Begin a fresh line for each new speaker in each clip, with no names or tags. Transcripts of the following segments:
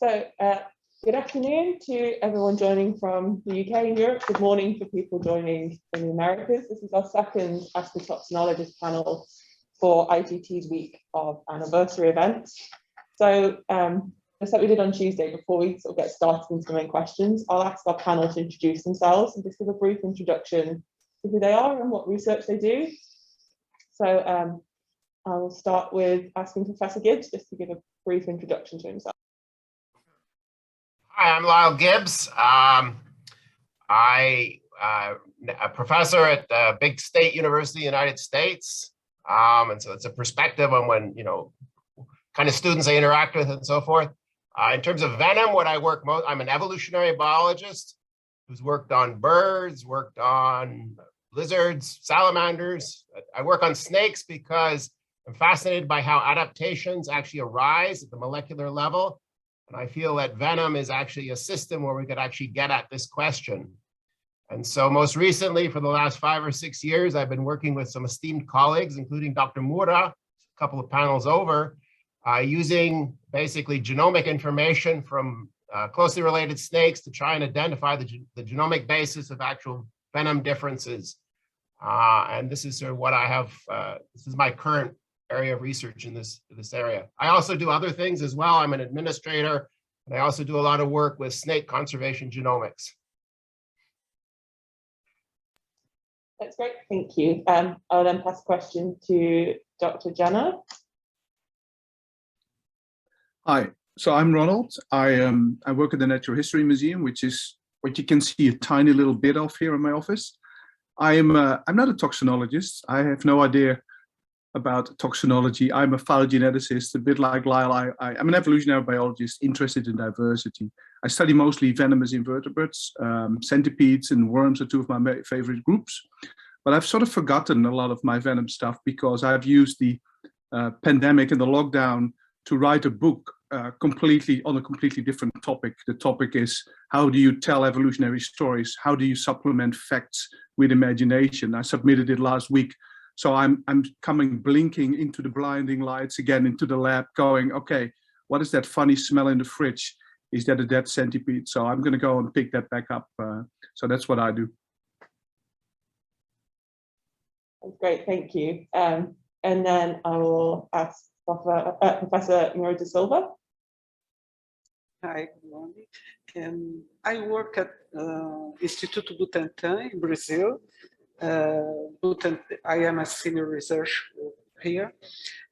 So good afternoon to everyone joining from the UK and Europe. Good morning for people joining in the Americas. This is our second Ask the Toxinologist panel for IGT's week of anniversary events. So just like we did on Tuesday, before we sort of get started into the main questions, I'll ask our panel to introduce themselves and just give a brief introduction to who they are and what research they do. So I will start with asking Professor Gibbs just to give a brief introduction to himself.
Hi, I'm Lisle Gibbs. I'm a professor at a big state university in the United States. And so it's a perspective on when, kind of students I interact with and so forth. In terms of venom, what I work most, I'm an evolutionary biologist who's worked on birds, worked on lizards, salamanders. I work on snakes because I'm fascinated by how adaptations actually arise at the molecular level. And I feel that venom is actually a system where we could actually get at this question. And so most recently, for the last 5 or 6 years, I've been working with some esteemed colleagues, including Dr. Moura, a couple of panels over, using basically genomic information from closely related snakes to try and identify the genomic basis of actual venom differences. And this is sort of what I have, this is my current area of research in this area. I also do other things as well. I'm an administrator, and I also do a lot of work with snake conservation genomics.
That's great, thank you. I'll then pass the question to Dr. Jenna.
Hi, so I'm Ronald. I work at the Natural History Museum, which is what you can see a tiny little bit of here in my office. I'm not a toxinologist. I have no idea about toxinology. I'm a phylogeneticist, a bit like Lisle. I'm an evolutionary biologist interested in diversity. I study mostly venomous invertebrates. Centipedes and worms are two of my favorite groups. But I've sort of forgotten a lot of my venom stuff because I've used the pandemic and the lockdown to write a book completely on a completely different topic. The topic is, how do you tell evolutionary stories? How do you supplement facts with imagination? I submitted it last week. So I'm coming blinking into the blinding lights again into the lab going, okay, what is that funny smell in the fridge? Is that a dead centipede? So I'm going to go and pick that back up. So that's what I do.
That's great, thank you. And then I will ask Professor Moura da Silva.
Hi, good morning. I work at Instituto Butantan in Brazil. I am a senior researcher here,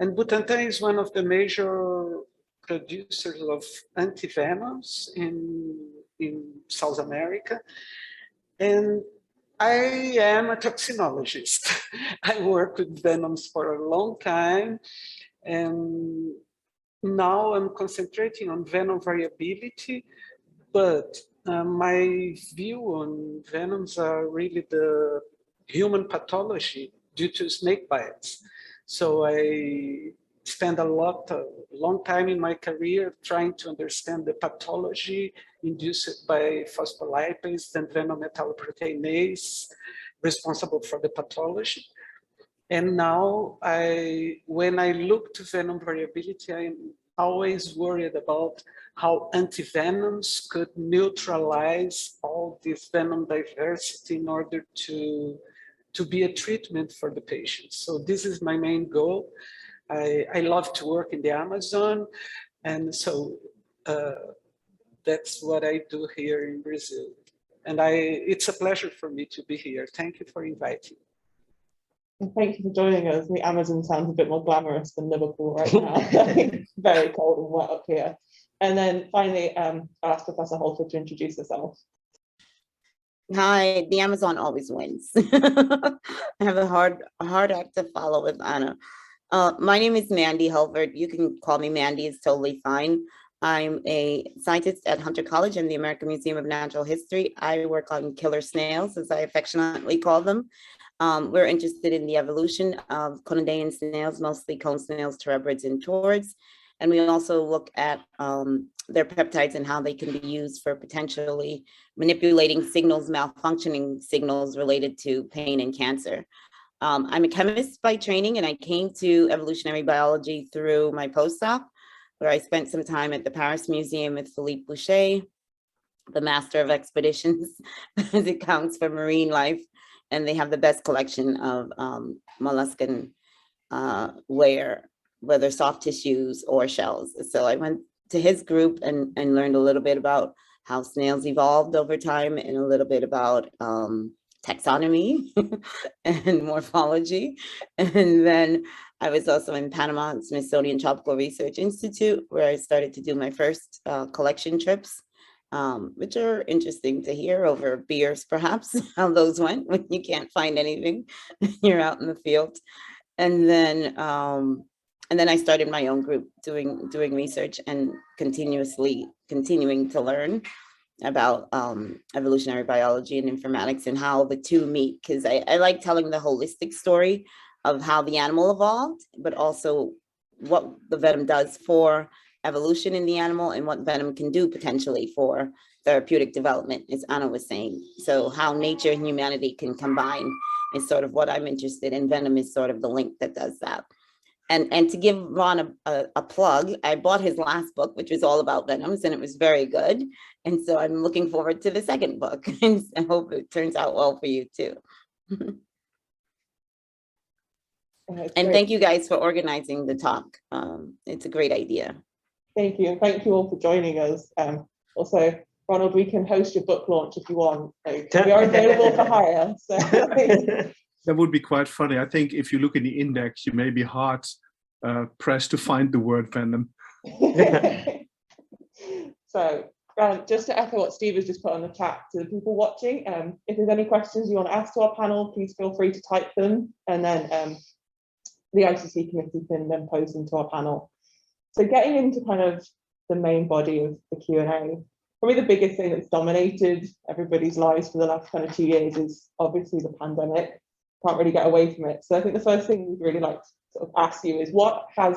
and Butantan is one of the major producers of anti-venoms in South America, and I am a toxinologist. I worked with venoms for a long time, and now I'm concentrating on venom variability, but my view on venoms are really the human pathology due to snake bites. So I spent a long time in my career trying to understand the pathology induced by phospholipase and venom metalloproteinase responsible for the pathology. And now when I look to venom variability, I'm always worried about how anti-venoms could neutralize all this venom diversity in order to be a treatment for the patients. So this is my main goal. I love to work in the Amazon, and so that's what I do here in Brazil. And it's a pleasure for me to be here. Thank you for inviting.
Thank you for joining us. The Amazon sounds a bit more glamorous than Liverpool right now. It's very cold and wet up here. And then finally, I'll ask Professor Holford to introduce herself.
Hi, the Amazon always wins. I have a hard act to follow with Anna. My name is Mande Holford. You can call me Mande, it's totally fine. I'm a scientist at Hunter College and the American Museum of Natural History. I work on killer snails, as I affectionately call them. We're interested in the evolution of conodontan snails, mostly cone snails, terebrids, and toads. And we also look at their peptides and how they can be used for potentially manipulating signals, malfunctioning signals related to pain and cancer. I'm a chemist by training, and I came to evolutionary biology through my postdoc. where I spent some time at the Paris Museum with Philippe Boucher, the master of expeditions, as it counts for marine life. And they have the best collection of molluscan whether soft tissues or shells. So I went to his group and learned a little bit about how snails evolved over time and a little bit about taxonomy and morphology. And then I was also in Panama at Smithsonian Tropical Research Institute, where I started to do my first collection trips, which are interesting to hear over beers, perhaps, how those went when you can't find anything, you're out in the field. And then I started my own group doing research and continuing to learn about evolutionary biology and informatics and how the two meet, because I like telling the holistic story of how the animal evolved, but also what the venom does for evolution in the animal and what venom can do potentially for therapeutic development, as Anna was saying. So how nature and humanity can combine is sort of what I'm interested in. Venom is sort of the link that does that. And to give Ron a plug, I bought his last book, which was all about venoms, and it was very good. And so I'm looking forward to the second book, and I hope it turns out well for you too. And thank you guys for organizing the talk. It's a great idea.
Thank you, and thank you all for joining us. Also, Ronald, we can host your book launch if you want. We are available for hire. So.
That would be quite funny. I think if you look in the index, you may be hard pressed to find the word venom.
So just to echo what Steve has just put on the chat to the people watching, if there's any questions you want to ask to our panel, please feel free to type them, and then the ICC committee can then pose them to our panel. So getting into kind of the main body of the Q&A, probably the biggest thing that's dominated everybody's lives for the last kind of 2 years is obviously the pandemic. Can't really get away from it. So I think the first thing we'd really like to sort of ask you is, what has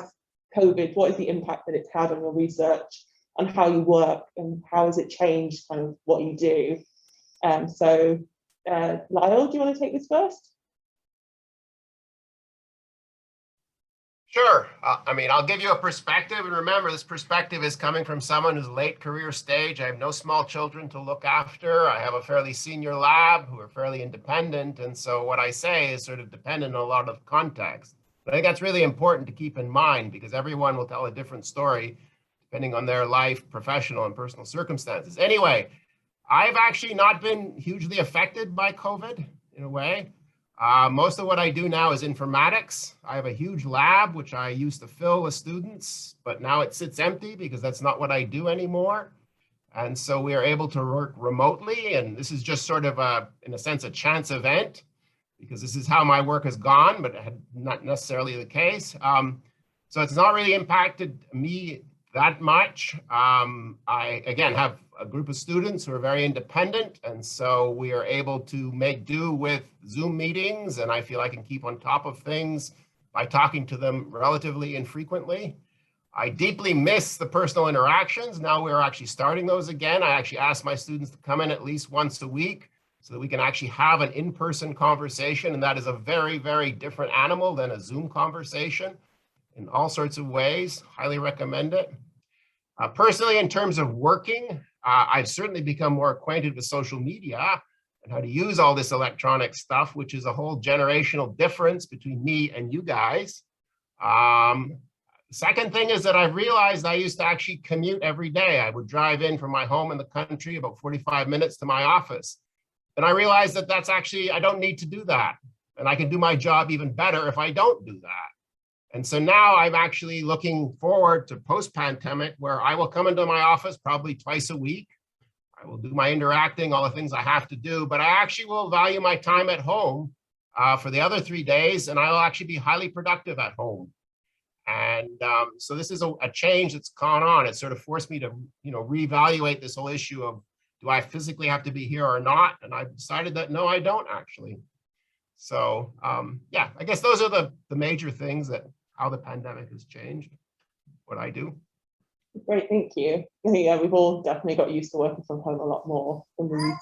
COVID, what is the impact that it's had on your research and how you work, and how has it changed kind of what you do? So Lisle, do you want to take this first?
Sure. I mean, I'll give you a perspective, and remember, this perspective is coming from someone who's late career stage. I have no small children to look after. I have a fairly senior lab who are fairly independent, and so what I say is sort of dependent on a lot of context. But I think that's really important to keep in mind, because everyone will tell a different story depending on their life, professional and personal circumstances. Anyway, I've actually not been hugely affected by COVID in a way. Most of what I do now is informatics. I have a huge lab, which I used to fill with students, but now it sits empty because that's not what I do anymore. And so we are able to work remotely. And this is just sort of in a sense, a chance event, because this is how my work has gone, but not necessarily the case. So it's not really impacted me that much. I, again, have a group of students who are very independent, and so we are able to make do with Zoom meetings, and I feel I can keep on top of things by talking to them relatively infrequently. I deeply miss the personal interactions. Now we're actually starting those again. I actually ask my students to come in at least once a week so that we can actually have an in-person conversation, and that is a very, very different animal than a Zoom conversation in all sorts of ways. Highly recommend it. Personally, in terms of working, I've certainly become more acquainted with social media and how to use all this electronic stuff, which is a whole generational difference between me and you guys. The second thing is that I've realized I used to actually commute every day. I would drive in from my home in the country about 45 minutes to my office. And I realized that that's actually, I don't need to do that. And I can do my job even better if I don't do that. And so now I'm actually looking forward to post-pandemic, where I will come into my office probably twice a week. I will do my interacting, all the things I have to do, but I actually will value my time at home for the other 3 days, and I will actually be highly productive at home. And so this is a change that's gone on. It sort of forced me to, reevaluate this whole issue of, do I physically have to be here or not? And I decided that no, I don't actually. So yeah, I guess those are the major things that how the pandemic has changed what I do.
Great, thank you. Yeah, we've all definitely got used to working from home a lot more than we used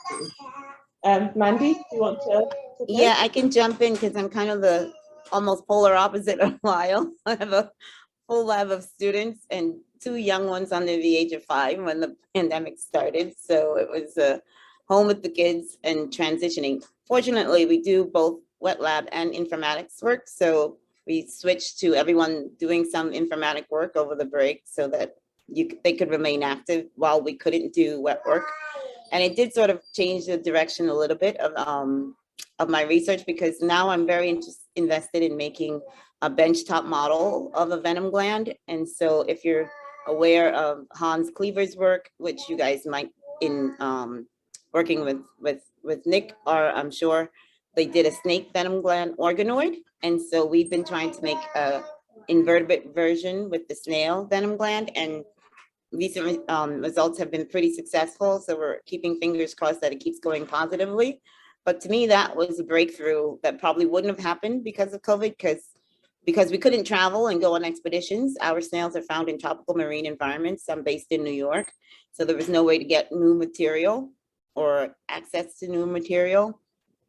to. Mande, do you want to?
Yeah, I can jump in because I'm kind of the almost polar opposite of Lisle. I have a full lab of students, and two young ones under the age of 5 when the pandemic started. So it was home with the kids and transitioning. Fortunately, we do both wet lab and informatics work. So we switched to everyone doing some informatic work over the break so that they could remain active while we couldn't do wet work. And it did sort of change the direction a little bit of my research, because now I'm very invested in making a benchtop model of a venom gland. And so if you're aware of Hans Cleaver's work, which you guys might in working with Nick, or I'm sure they did a snake venom gland organoid. And so we've been trying to make a invertebrate version with the snail venom gland, and recent results have been pretty successful. So we're keeping fingers crossed that it keeps going positively. But to me, that was a breakthrough that probably wouldn't have happened because of COVID, because we couldn't travel and go on expeditions. Our snails are found in tropical marine environments. I'm based in New York, so there was no way to get new material or access to new material.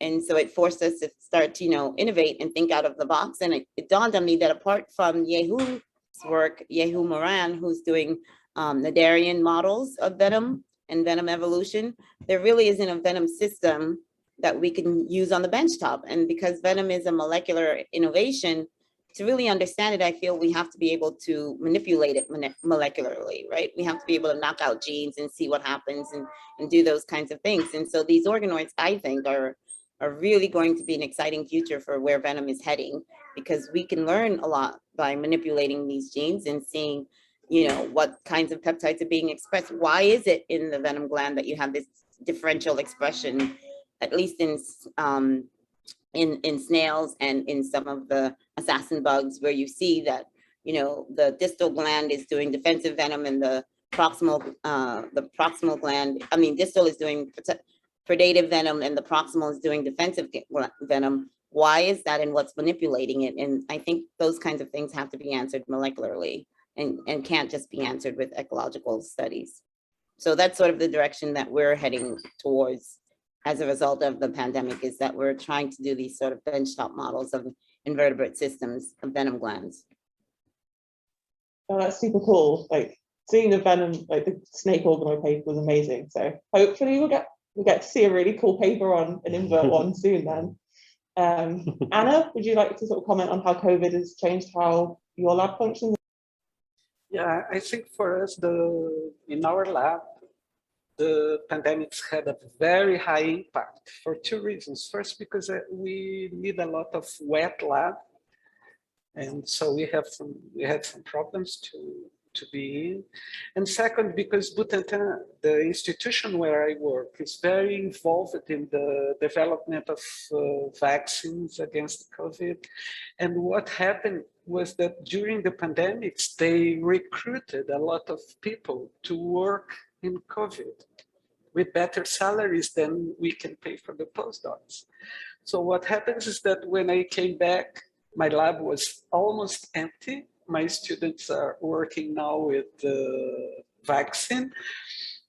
And so it forced us to start to, innovate and think out of the box. And it dawned on me that apart from Yehu's work, Yehu Moran, who's doing Nadarian models of venom and venom evolution, there really isn't a venom system that we can use on the benchtop. And because venom is a molecular innovation, to really understand it, I feel we have to be able to manipulate it molecularly, right? We have to be able to knock out genes and see what happens and do those kinds of things. And so these organoids, I think, are really going to be an exciting future for where venom is heading, because we can learn a lot by manipulating these genes and seeing what kinds of peptides are being expressed. Why is it in the venom gland that you have this differential expression, at least in snails and in some of the assassin bugs, where you see that, the distal gland is doing defensive venom and the proximal gland, distal is doing predative venom and the proximal is doing defensive venom. Why is that, and what's manipulating it? And I think those kinds of things have to be answered molecularly and can't just be answered with ecological studies. So that's sort of the direction that we're heading towards as a result of the pandemic, is that we're trying to do these sort of benchtop models of invertebrate systems of venom glands.
Oh, that's super cool. Like seeing the venom, like the snake organoid paper was amazing. So hopefully we'll get to see a really cool paper on an invert one soon then. Anna, would you like to sort of comment on how COVID has changed how your lab functions?
Yeah, I think for us, in our lab, the pandemic had a very high impact for 2 reasons. First, because we need a lot of wet lab, and so we had some problems to be in. And second, because Butantan, the institution where I work, is very involved in the development of vaccines against COVID. And what happened was that during the pandemics, they recruited a lot of people to work in COVID with better salaries than we can pay for the postdocs. So what happens is that when I came back, my lab was almost empty. My students are working now with the vaccine.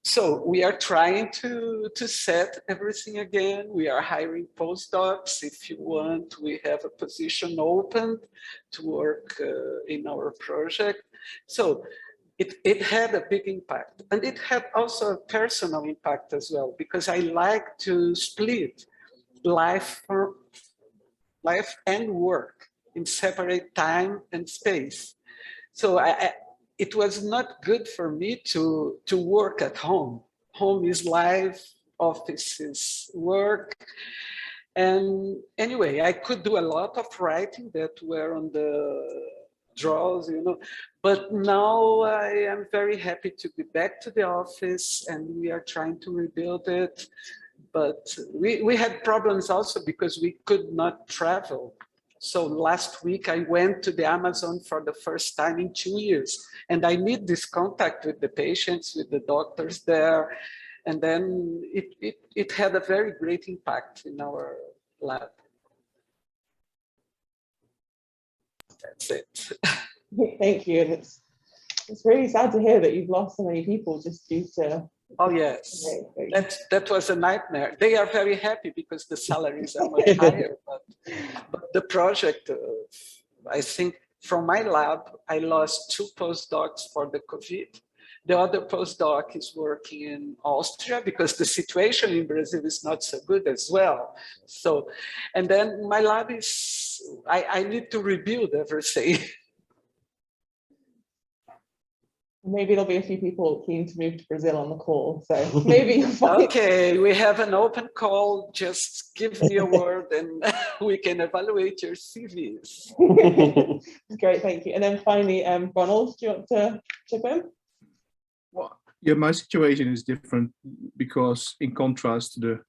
So we are trying to set everything again. We are hiring postdocs. If you want, we have a position open to work in our project. So it had a big impact. And it had also a personal impact as well, because I like to split life and work in separate time and space. So it was not good for me to work at home. Home is life, office is work. And anyway, I could do a lot of writing that were on the draws, but now I am very happy to be back to the office, and we are trying to rebuild it. But we had problems also because we could not travel. So last week I went to the Amazon for the first time in 2 years, and I need this contact with the patients, with the doctors there. And then it had a very great impact in our lab. That's it.
Thank you. And it's really sad to hear that you've lost so many people just due to.
Oh yes, that was a nightmare. They are very happy because the salaries are much higher, but the project, I think from my lab, I lost 2 postdocs for the COVID. The other postdoc is working in Austria because the situation in Brazil is not so good as well. So, and then my lab is, I need to rebuild everything.
Maybe there'll be a few people keen to move to Brazil on the call, so maybe you'll find.
Okay, we have an open call. Just give me a word and we can evaluate your CVs.
Great, thank you. And then finally, Ronald, do you want to chip in?
Well, yeah, my situation is different because in contrast to the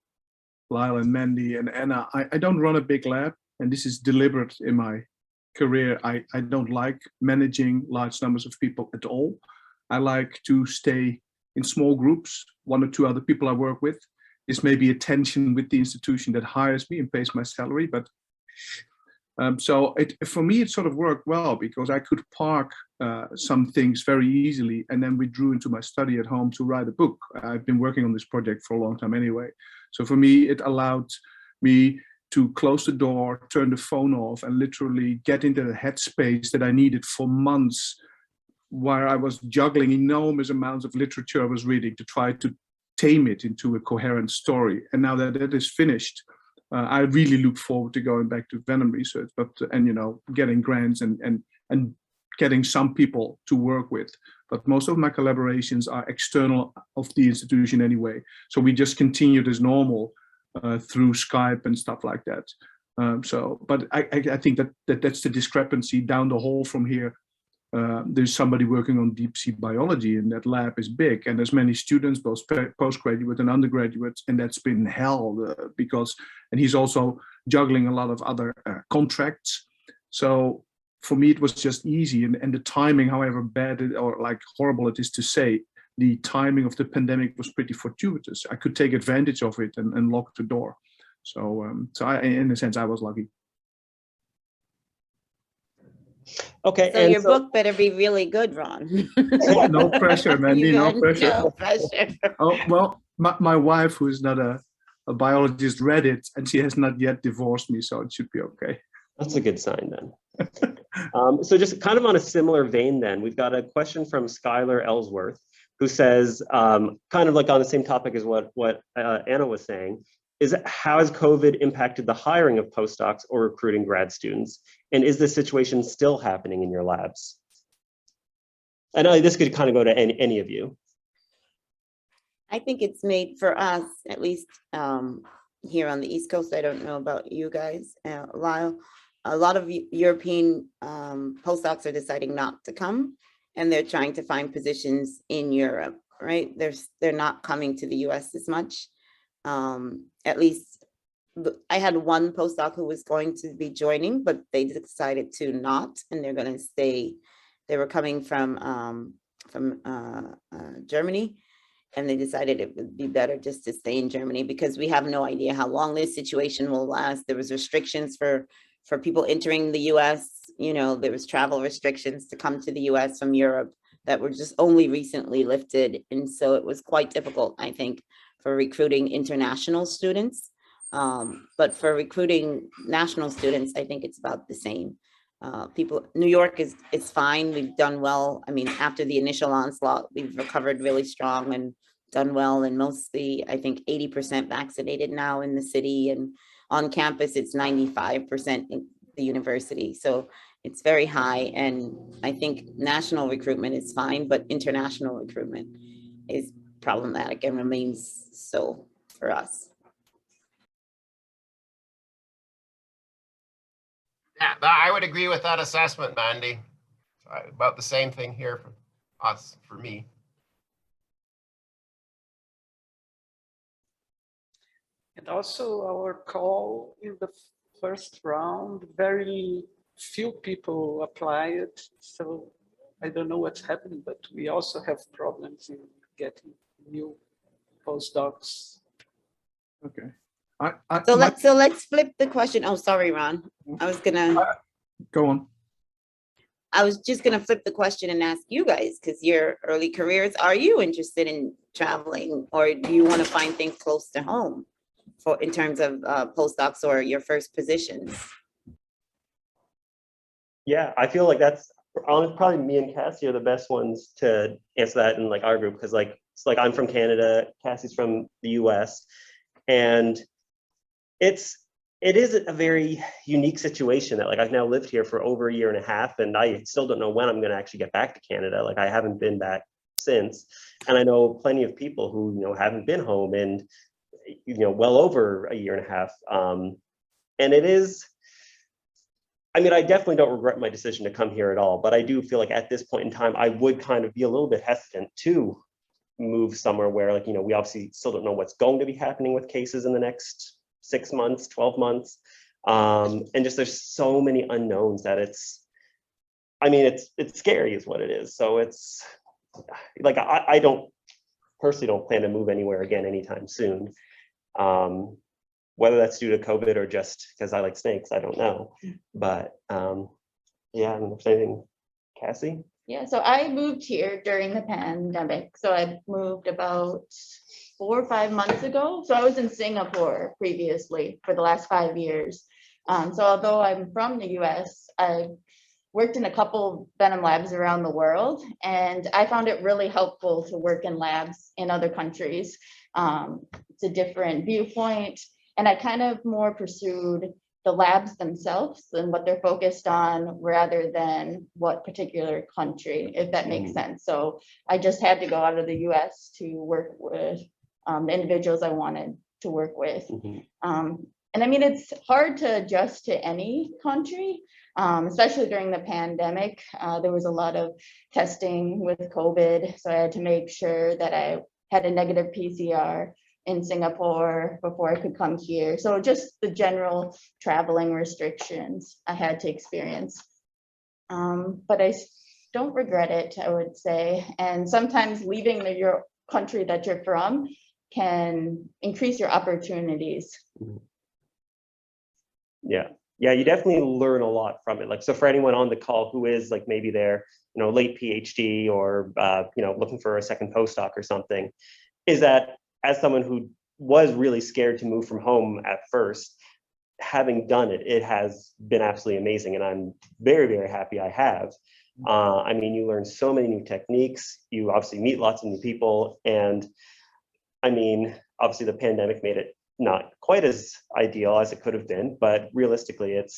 Lisle and Mande and Anna, I don't run a big lab, and this is deliberate in my career. I don't like managing large numbers of people at all. I like to stay in small groups, 1 or 2 other people I work with. This may be a tension with the institution that hires me and pays my salary, but so for me, it sort of worked well because I could park some things very easily and then withdrew into my study at home to write a book. I've been working on this project for a long time anyway. So for me, it allowed me to close the door, turn the phone off, and literally get into the headspace that I needed for months, where I was juggling enormous amounts of literature I was reading to try to tame it into a coherent story. And now that that is finished, I really look forward to going back to venom research, and you know, getting grants and getting some people to work with. But most of my collaborations are external of the institution anyway. So we just continued as normal through Skype and stuff like that. But I think that's the discrepancy down the hall from here. There's somebody working on deep sea biology, and that lab is big, and there's many students, both postgraduate and undergraduates, and that's been hell and he's also juggling a lot of other contracts. So for me, it was just easy, and the timing, however bad or like horrible it is to say, the timing of the pandemic was pretty fortuitous. I could take advantage of it and lock the door. So in a sense, I was lucky.
Okay. So your book better be really good, Ron.
No pressure, Mandy, no pressure.
No pressure.
Oh, well, my wife, who is not a biologist, read it, and she has not yet divorced me, so it should be okay.
That's a good sign then. So just kind of on a similar vein then, we've got a question from Skylar Ellsworth, who says, kind of like on the same topic as what Anna was saying, is how has COVID impacted the hiring of postdocs or recruiting grad students? And is this situation still happening in your labs? I know this could kind of go to any of you.
I think it's made for us, at least here on the East Coast. I don't know about you guys, Lisle. A lot of European postdocs are deciding not to come, and they're trying to find positions in Europe, right? They're not coming to the US as much. At least I had one postdoc who was going to be joining, but they decided to not, and they're going to stay. They were coming from Germany, and they decided it would be better just to stay in Germany because we have no idea how long this situation will last. There was restrictions for people entering the US. You know, there was travel restrictions to come to the US from Europe that were just only recently lifted. And so it was quite difficult, I think, for recruiting international students. But for recruiting national students, I think it's about the same. New York is fine. We've done well. I mean, after the initial onslaught, we've recovered really strong and done well, and mostly, I think 80% vaccinated now in the city, and on campus, it's 95% in the university. So it's very high. And I think national recruitment is fine, but international recruitment is problematic and remains so for us.
Yeah, I would agree with that assessment, Mandy. About the same thing here for us, for me.
And also our call in the first round, very few people applied. So I don't know what's happening, but we also have problems in getting new postdocs.
Okay.
So let's flip the question. Oh, sorry, Ron. I was gonna
go on.
I was just gonna flip the question and ask you guys, because your early careers, are you interested in traveling, or do you want to find things close to home in terms of postdocs or your first positions?
Yeah, I feel like that's probably me and Cassie are the best ones to answer that in like our group, because like it's like I'm from Canada, Cassie's from the US, and it is a very unique situation that like I've now lived here for over a year and a half, and I still don't know when I'm going to actually get back to Canada. Like I haven't been back since, and I know plenty of people who haven't been home in well over a year and a half, and it is. I mean, I definitely don't regret my decision to come here at all, but I do feel like at this point in time, I would kind of be a little bit hesitant to move somewhere where like, we obviously still don't know what's going to be happening with cases in the next 6 months, 12 months. And just there's so many unknowns that it's scary is what it is. So it's like, I personally don't plan to move anywhere again anytime soon. Whether that's due to COVID or just because I like snakes, I don't know. But yeah, and if anything, Cassie?
Yeah, so I moved here during the pandemic. So I moved about 4 or 5 months ago. So I was in Singapore previously for the last 5 years. So although I'm from the US, I worked in a couple venom labs around the world, and I found it really helpful to work in labs in other countries. It's a different viewpoint, and I kind of more pursued the labs themselves and what they're focused on rather than what particular country, if that makes sense. So I just had to go out of the US to work with the individuals I wanted to work with. And I mean, it's hard to adjust to any country, especially during the pandemic. There was a lot of testing with COVID, so I had to make sure that I had a negative PCR in Singapore before I could come here. So just the general traveling restrictions I had to experience. But I don't regret it, I would say. And sometimes leaving your country that you're from can increase your opportunities.
Yeah, you definitely learn a lot from it. Like, so for anyone on the call who is like maybe they're late PhD or looking for a second postdoc or something, is that as someone who was really scared to move from home at first, having done it, it has been absolutely amazing, and I'm very, very happy I have. I mean, you learn so many new techniques. You obviously meet lots of new people, and I mean, obviously the pandemic made it not quite as ideal as it could have been, but realistically, it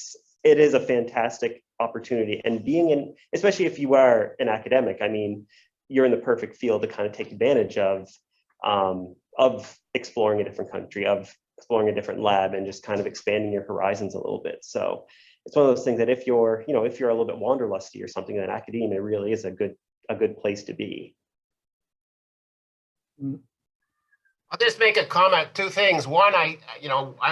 is a fantastic opportunity. And being in, especially if you are an academic, I mean, you're in the perfect field to kind of take advantage of exploring a different country, of exploring a different lab, and just kind of expanding your horizons a little bit. So it's one of those things that if you're a little bit wanderlusty or something, then academia really is a good place to be.
I'll just make a comment, 2 things. One, I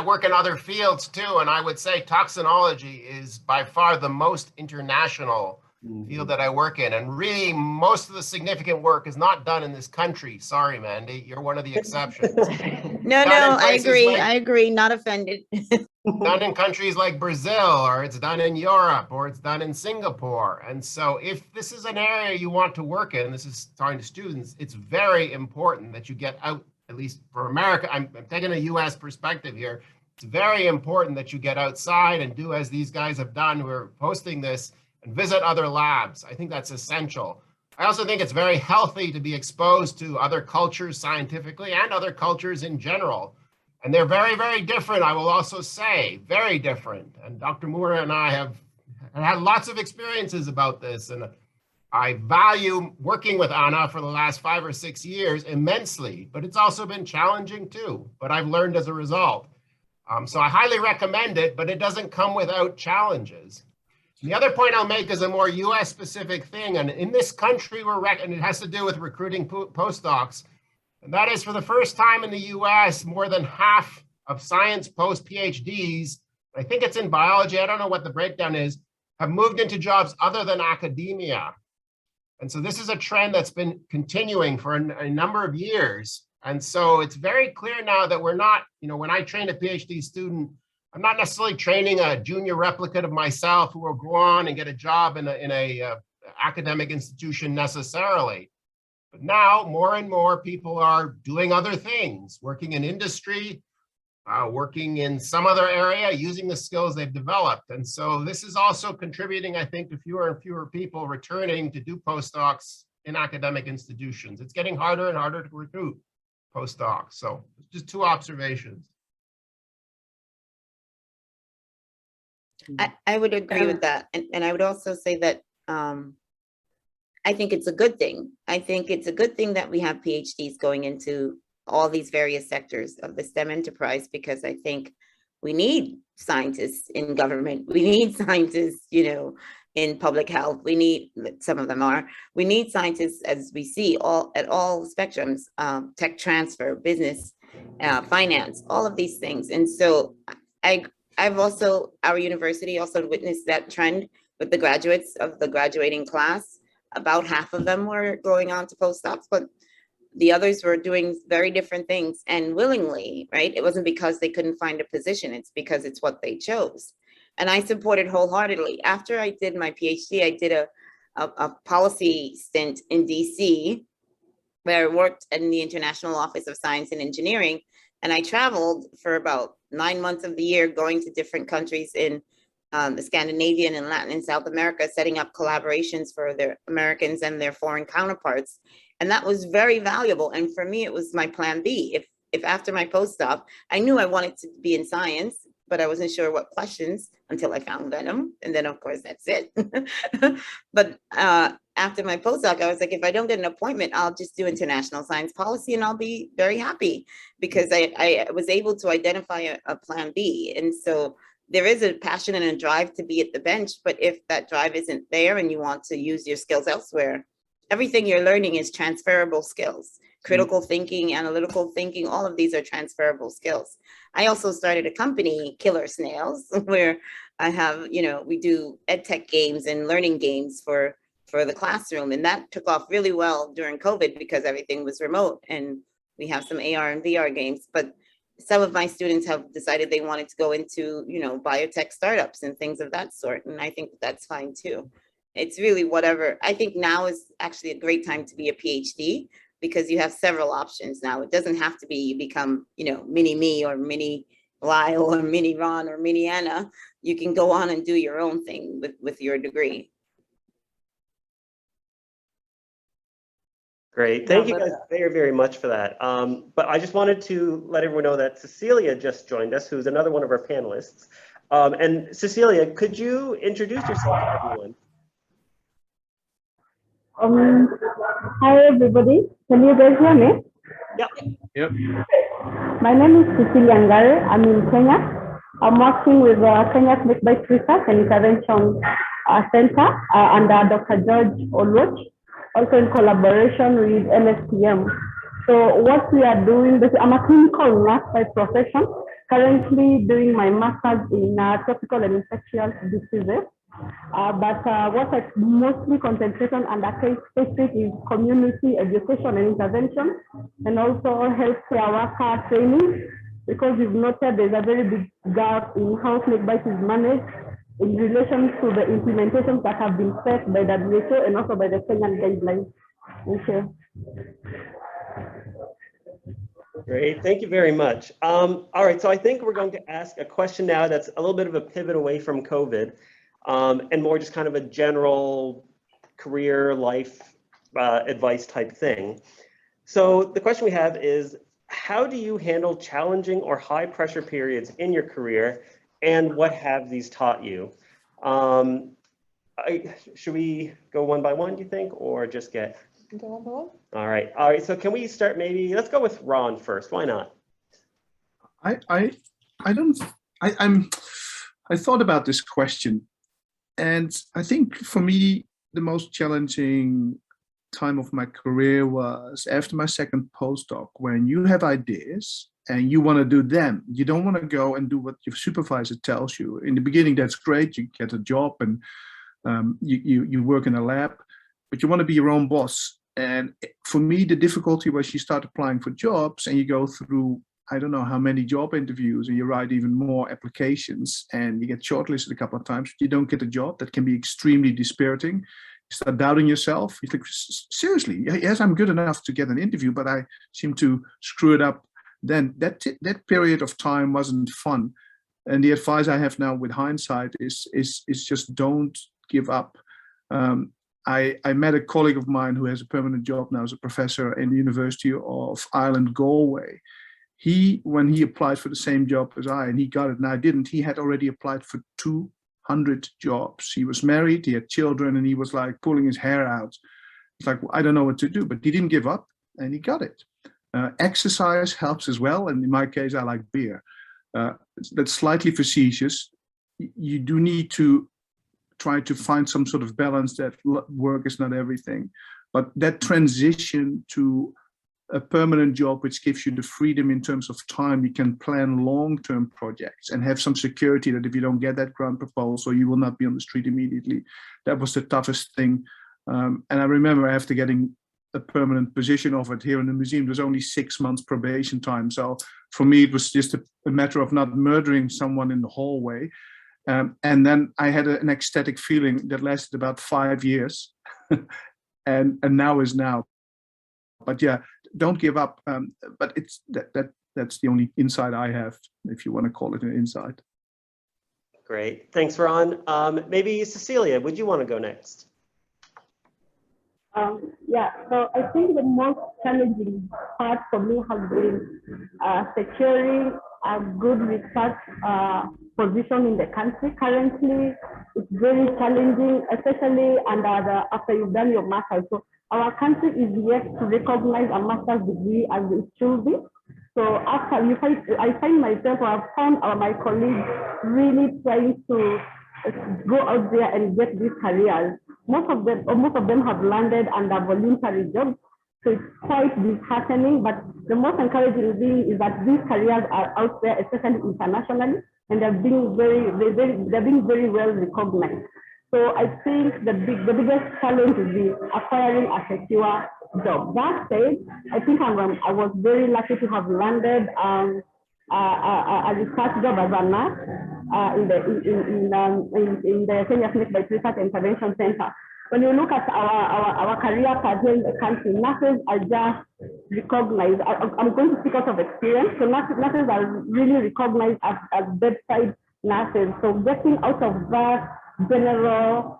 work in other fields too, and I would say toxinology is by far the most international field that I work in. And really, most of the significant work is not done in this country. Sorry, Mande, you're one of the exceptions.
No, I agree, not offended.
Done in countries like Brazil, or it's done in Europe, or it's done in Singapore. And so if this is an area you want to work in, this is talking to students, it's very important that you get out, at least for America. I'm taking a US perspective here. It's very important that you get outside and do as these guys have done who are posting this, and visit other labs. I think that's essential. I also think it's very healthy to be exposed to other cultures scientifically and other cultures in general. And they're very, very different, I will also say, very different. And Dr. Moura and I have had lots of experiences about this. And I value working with Anna for the last 5 or 6 years immensely, but it's also been challenging too, but I've learned as a result. So I highly recommend it, but it doesn't come without challenges. And the other point I'll make is a more US specific thing. And in this country, and it has to do with recruiting postdocs. And that is, for the first time in the US, more than half of science post PhDs, I think it's in biology, I don't know what the breakdown is, have moved into jobs other than academia. And so this is a trend that's been continuing for a number of years. And so it's very clear now that we're not, when I train a PhD student, I'm not necessarily training a junior replicate of myself who will go on and get a job in a academic institution necessarily. But now more and more people are doing other things, working in industry, working in some other area, using the skills they've developed. And so this is also contributing, I think, to fewer and fewer people returning to do postdocs in academic institutions. It's getting harder and harder to recruit postdocs. So just two observations.
I would agree with that. And I would also say that I think it's a good thing. I think it's a good thing that we have PhDs going into all these various sectors of the STEM enterprise, because I think we need scientists in government. We need scientists, you know, in public health. We need, some of them are, we need scientists, as we see, at all spectrums, tech transfer, business, finance, all of these things. And so I've also, our university also witnessed that trend with the graduates of the graduating class. About half of them were going on to postdocs, but the others were doing very different things and willingly, right? It wasn't because they couldn't find a position, it's because it's what they chose. And I supported wholeheartedly. After I did my PhD, I did a policy stint in DC, where I worked in the International Office of Science and Engineering. And I traveled for about 9 months of the year, going to different countries in the Scandinavian and Latin and South America, setting up collaborations for their Americans and their foreign counterparts. And that was very valuable. And for me, it was my plan B. If after my postdoc, I knew I wanted to be in science, but I wasn't sure what questions until I found Venom. And then of course, that's it. But after my postdoc, I was like, if I don't get an appointment, I'll just do international science policy and I'll be very happy, because I was able to identify a plan B. And so there is a passion and a drive to be at the bench, but if that drive isn't there and you want to use your skills elsewhere, everything you're learning is transferable skills. Critical thinking, analytical thinking, all of these are transferable skills. I also started a company, Killer Snails, where I have, you know, we do ed tech games and learning games for the classroom. And that took off really well during COVID because everything was remote, and we have some AR and VR games. But some of my students have decided they wanted to go into, you know, biotech startups and things of that sort. And I think that's fine too. It's really whatever. I think now is actually a great time to be a PhD, because you have several options now. It doesn't have to be you become, you know, mini me or mini Lisle or mini Ron or mini Anna. You can go on and do your own thing with your degree.
Great, thank you guys very, very much for that. But I just wanted to let everyone know that Cecilia just joined us, who's another one of our panelists. And Cecilia, could you introduce yourself to everyone?
Hi everybody, can you guys hear me?
Yep.
My name is Cecilia. I'm in Kenya. I'm working with Kenya Snakebite Research and Intervention Center under Dr. George Olwoch, also in collaboration with NSTM. So what we are doing, I'm a clinical nurse by profession, currently doing my master's in tropical and infectious diseases. But what I mostly concentrate on under case specific is community education and intervention, and also healthcare worker training, because we've noted there's a very big gap in how snakebite is managed in relation to the implementations that have been set by the WHO and also by the Kenyan guidelines. Thank you.
Great, thank you very much. All right, so I think we're going to ask a question now that's a little bit of a pivot away from COVID. And more just kind of a general career life advice type thing. So the question we have is, how do you handle challenging or high pressure periods in your career, and what have these taught you? Should we go one by one, do you think, or just get?
Go one by one.
All right, so can we start maybe, let's go with Ron first, why not?
I thought about this question. And I think for me, the most challenging time of my career was after my second postdoc, when you have ideas and you want to do them. You don't want to go and do what your supervisor tells you. In the beginning, that's great. You get a job and you work in a lab, but you want to be your own boss. And for me, the difficulty was you start applying for jobs and you go through, I don't know how many job interviews, and you write even more applications and you get shortlisted a couple of times, but you don't get a job. That can be extremely dispiriting. You start doubting yourself. You think, seriously, yes, I'm good enough to get an interview, but I seem to screw it up then that period of time wasn't fun. And the advice I have now with hindsight is just don't give up. I met a colleague of mine who has a permanent job now as a professor in the University of Ireland, Galway. When he applied for the same job as I, and he got it and I didn't, he had already applied for 200 jobs. He was married, he had children, and he was like pulling his hair out. It's like, I don't know what to do, but he didn't give up and he got it. Exercise helps as well. And in my case, I like beer. That's slightly facetious. You do need to try to find some sort of balance that work is not everything. But that transition to a permanent job, which gives you the freedom in terms of time, you can plan long-term projects and have some security that if you don't get that grant proposal, you will not be on the street immediately. That was the toughest thing. And I remember after getting a permanent position offered here in the museum, there's only 6 months probation time. So for me, it was just a matter of not murdering someone in the hallway. And then I had an ecstatic feeling that lasted about 5 years and now is now. But yeah, don't give up. But it's that's the only insight I have, if you want to call it an insight.
Great, thanks, Ron. Maybe Cecilia, would you want to go next?
Yeah, so I think the most challenging part for me has been securing a good research position in the country. Currently, it's very challenging, especially after you've done your master's. So our country is yet to recognize a master's degree as it should be. So after I find myself, or I've found my colleagues really trying to go out there and get these careers. Most of them have landed under voluntary jobs, so it's quite disheartening. But the most encouraging thing is that these careers are out there, especially internationally, and they're being very well recognized. So I think the biggest challenge is acquiring a secure job. That said, I think I was very lucky to have landed a research job as a nurse in the Kenya Snakebite Research Intervention Center. When you look at our career path here in the country, nurses are just recognized. I'm going to speak out of experience. So nurses are really recognized as bedside nurses. So getting out of that general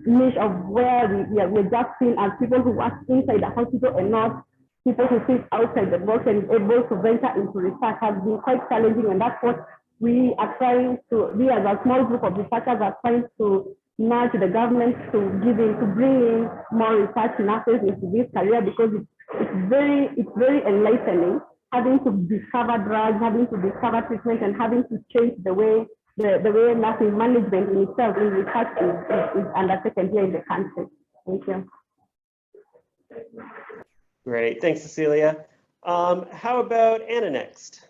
niche of where we're just seen as people who work inside the hospital and not people who sit outside the box and able to venture into research has been quite challenging, and that's what we are trying to, we as a small group of researchers are trying to nudge the government to bring in more research nurses into this career, because it's very enlightening having to discover drugs, having to discover treatment, and having to change the way nursing management in itself in research is undertaken here in the country. Thank you.
Great, thanks, Cecilia. How about Anna next?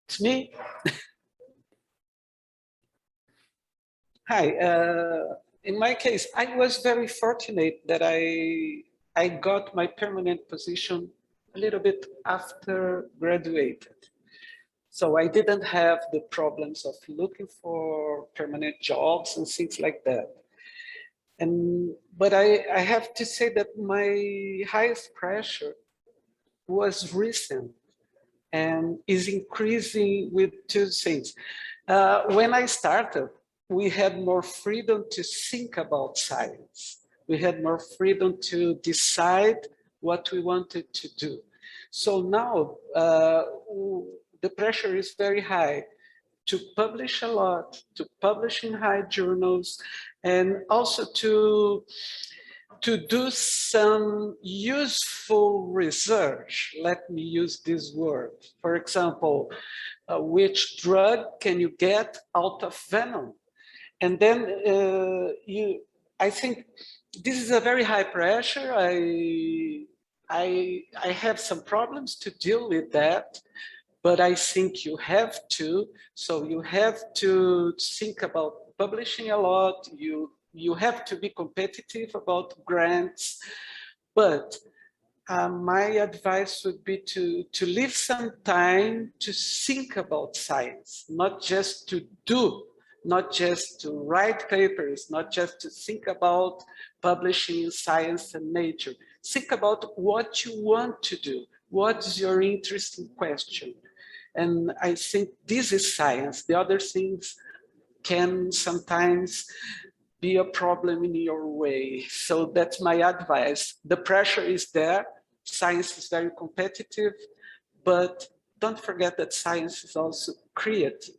It's me. Hi. In my case, I was very fortunate that I got my permanent position a little bit after graduated. So I didn't have the problems of looking for permanent jobs and things like that. But I have to say that my highest pressure was recent and is increasing with two things. When I started, we had more freedom to think about science. We had more freedom to decide what we wanted to do. So now the pressure is very high to publish a lot, to publish in high journals, and also to do some useful research. Let me use this word. For example, which drug can you get out of venom? And then I think this is a very high pressure. I have some problems to deal with that, but I think you have to. So you have to think about publishing a lot. You have to be competitive about grants, but my advice would be to leave some time to think about science, not just to do, not just to write papers, not just to think about publishing in Science and Nature. Think about what you want to do. What is your interesting question? And I think this is science. The other things can sometimes be a problem in your way. So that's my advice. The pressure is there. Science is very competitive, but don't forget that science is also creative.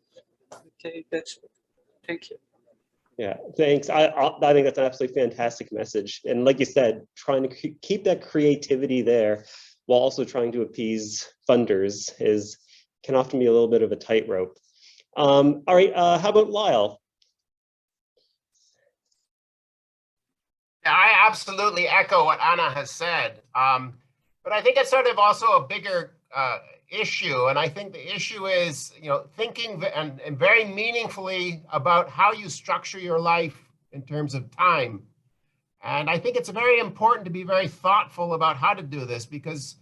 Okay, that's it. Thank you.
Yeah, thanks. I think that's an absolutely fantastic message. And like you said, trying to keep that creativity there while also trying to appease funders can often be a little bit of a tightrope. All right, how about Lisle?
I absolutely echo what Anna has said, but I think it's sort of also a bigger issue, and I think the issue is, thinking and very meaningfully about how you structure your life in terms of time. And I think it's very important to be very thoughtful about how to do this, because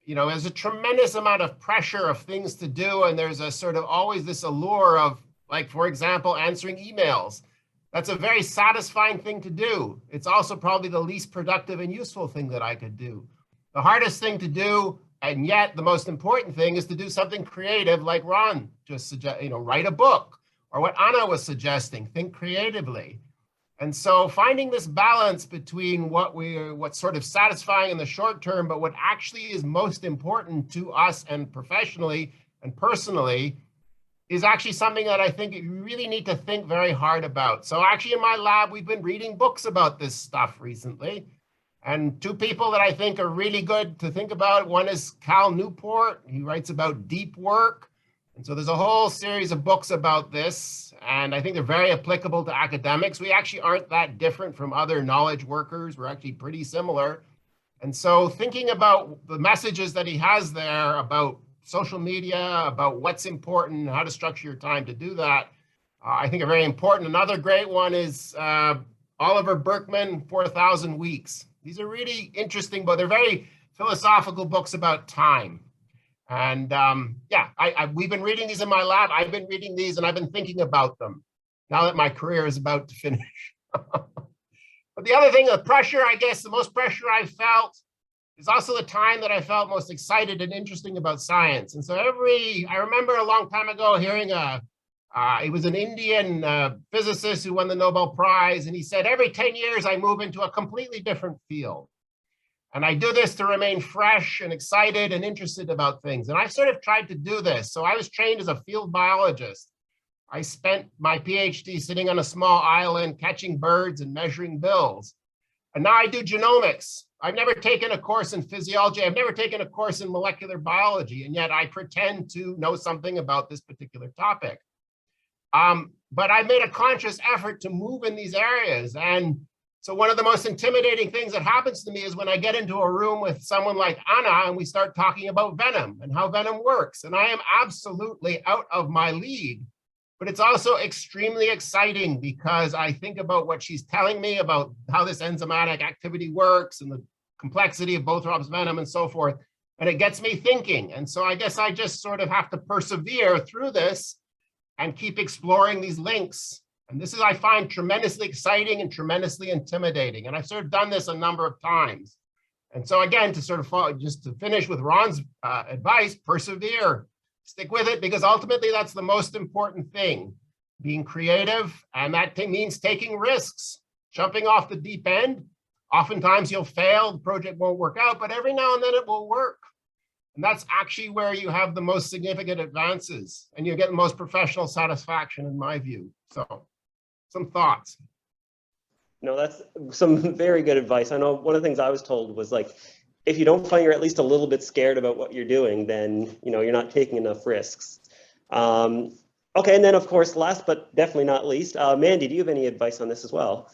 there's a tremendous amount of pressure of things to do, and there's a sort of always this allure of, like, for example, answering emails. That's a very satisfying thing to do. It's also probably the least productive and useful thing that I could do. The hardest thing to do, and yet the most important thing, is to do something creative, like Ron just suggested, write a book, or what Anna was suggesting, think creatively. And so finding this balance between what's sort of satisfying in the short term, but what actually is most important to us and professionally and personally, is actually something that I think you really need to think very hard about. So actually in my lab, we've been reading books about this stuff recently. And two people that I think are really good to think about, one is Cal Newport. He writes about deep work. And so there's a whole series of books about this, and I think they're very applicable to academics. We actually aren't that different from other knowledge workers. We're actually pretty similar. And so thinking about the messages that he has there about social media, about what's important, how to structure your time to do that, I think are very important. Another great one is Oliver Burkeman, 4,000 Weeks. These are really interesting, but they're very philosophical books about time. And we've been reading these in my lab. I've been reading these and I've been thinking about them now that my career is about to finish. But the other thing, the pressure, I guess the most pressure I've felt is also the time that I felt most excited and interesting about science. And so I remember a long time ago hearing it was an Indian physicist who won the Nobel Prize. And he said, every 10 years, I move into a completely different field. And I do this to remain fresh and excited and interested about things. And I sort of tried to do this. So I was trained as a field biologist. I spent my PhD sitting on a small island, catching birds and measuring bills. And now I do genomics. I've never taken a course in physiology. I've never taken a course in molecular biology. And yet I pretend to know something about this particular topic. But I made a conscious effort to move in these areas. And so one of the most intimidating things that happens to me is when I get into a room with someone like Anna and we start talking about venom and how venom works. And I am absolutely out of my league, but it's also extremely exciting because I think about what she's telling me about how this enzymatic activity works and the complexity of Bothrops venom and so forth. And it gets me thinking. And so I guess I just sort of have to persevere through this and keep exploring these links. And this is, I find, tremendously exciting and tremendously intimidating. And I've sort of done this a number of times. And so again, to sort of just to finish with Ron's advice, persevere, stick with it, because ultimately that's the most important thing, being creative. And that means taking risks, jumping off the deep end. Oftentimes you'll fail, the project won't work out, but every now and then it will work. And that's actually where you have the most significant advances and you get the most professional satisfaction, in my view. So some thoughts.
No, that's some very good advice. I know one of the things I was told was, like, if you don't find you're at least a little bit scared about what you're doing, then you're not taking enough risks. Okay, and then of course, last but definitely not least, Mande, do you have any advice on this as well?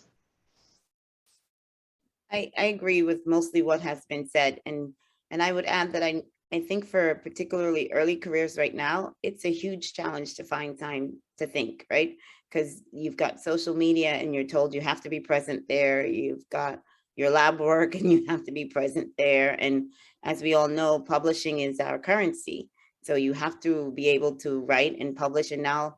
I agree with mostly what has been said, and I would add that I think for particularly early careers right now, it's a huge challenge to find time to think, right? Because you've got social media and you're told you have to be present there. You've got your lab work and you have to be present there. And as we all know, publishing is our currency. So you have to be able to write and publish. And now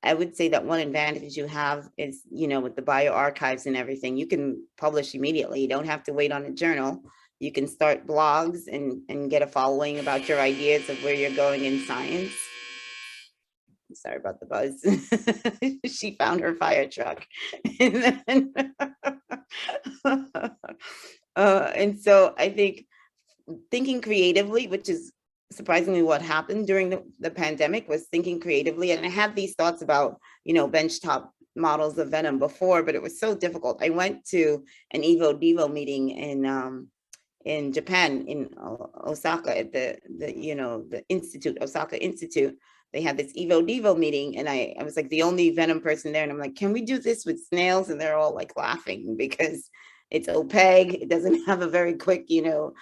I would say that one advantage you have is, you know, with the bioarchives and everything, you can publish immediately. You don't have to wait on a journal. You can start blogs and get a following about your ideas of where you're going in science. Sorry about the buzz. She found her fire truck. And so I think thinking creatively, which is surprisingly what happened during the pandemic, was thinking creatively. And I had these thoughts about, you know, benchtop models of venom before, but it was so difficult. I went to an Evo Devo meeting in Japan, in Osaka, at the you know, the Institute, Osaka Institute. They had this Evo Devo meeting, and I was like the only venom person there. And I'm like, can we do this with snails? And they're all like laughing because it's opaque. It doesn't have a very quick, you know,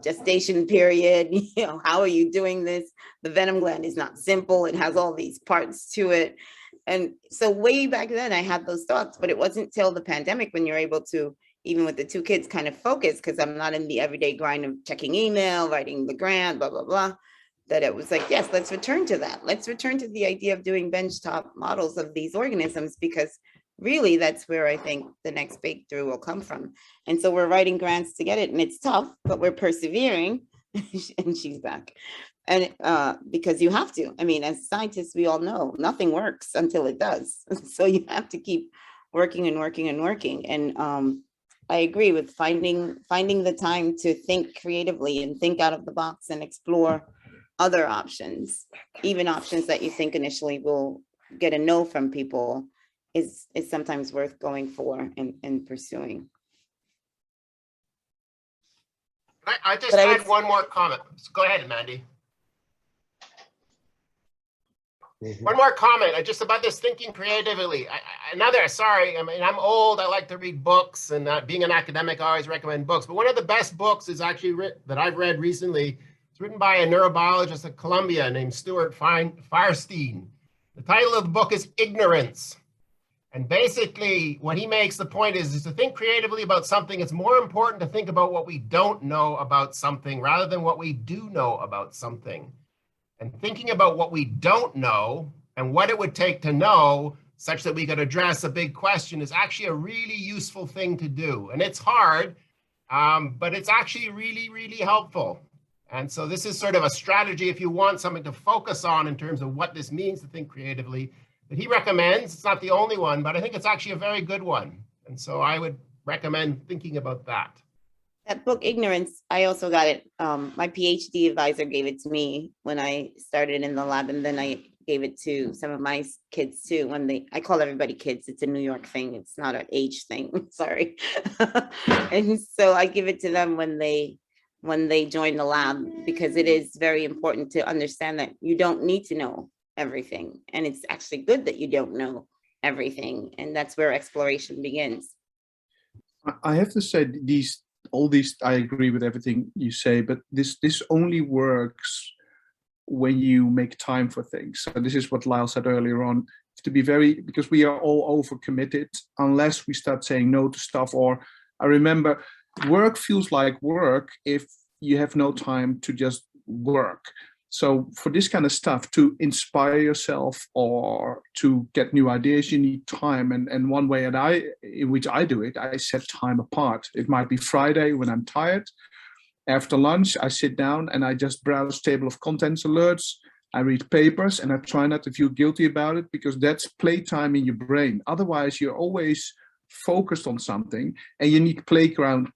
gestation period. You know, how are you doing this? The venom gland is not simple. It has all these parts to it. And so way back then I had those thoughts, but it wasn't till the pandemic when you're able to, even with the two kids, kind of focus, because I'm not in the everyday grind of checking email, writing the grant, blah, blah, blah, that it was like, yes, let's return to that. Let's return to the idea of doing benchtop models of these organisms, because really that's where I think the next breakthrough will come from. And so we're writing grants to get it, and it's tough, but we're persevering. And she's back. And because you have to, I mean, as scientists, we all know nothing works until it does. So you have to keep working and working and working. And I agree with finding the time to think creatively and think out of the box and explore other options, even options that you think initially will get a no from people, is sometimes worth going for and pursuing.
I just had one more comment. Go ahead, Mande. One more comment just about this thinking creatively. Sorry, I mean, I'm old. I like to read books, and being an academic, I always recommend books. But one of the best books is actually that I've read recently. It's written by a neurobiologist at Columbia named Stuart Firestein. The title of the book is Ignorance. And basically, what he makes the point is to think creatively about something. It's more important to think about what we don't know about something rather than what we do know about something. And thinking about what we don't know and what it would take to know such that we could address a big question is actually a really useful thing to do. And it's hard, but it's actually really, really helpful. And so this is sort of a strategy if you want something to focus on in terms of what this means to think creatively that he recommends. It's not the only one, but I think it's actually a very good one. And so I would recommend thinking about that.
That book, Ignorance, I also got it. My PhD advisor gave it to me when I started in the lab, and then I gave it to some of my kids too. I call everybody kids. It's a New York thing. It's not an age thing. Sorry. And so I give it to them when they join the lab, because it is very important to understand that you don't need to know everything. And it's actually good that you don't know everything. And that's where exploration begins.
I have to say all these, I agree with everything you say, but this only works when you make time for things. So this is what Lisle said earlier on, to be because we are all overcommitted unless we start saying no to stuff. Or I remember, work feels like work if you have no time to just work. So for this kind of stuff, to inspire yourself or to get new ideas, you need time. And one way in which I do it, I set time apart. It might be Friday when I'm tired. After lunch, I sit down and I just browse table of contents alerts. I read papers, and I try not to feel guilty about it, because that's playtime in your brain. Otherwise, you're always focused on something, and you need playtime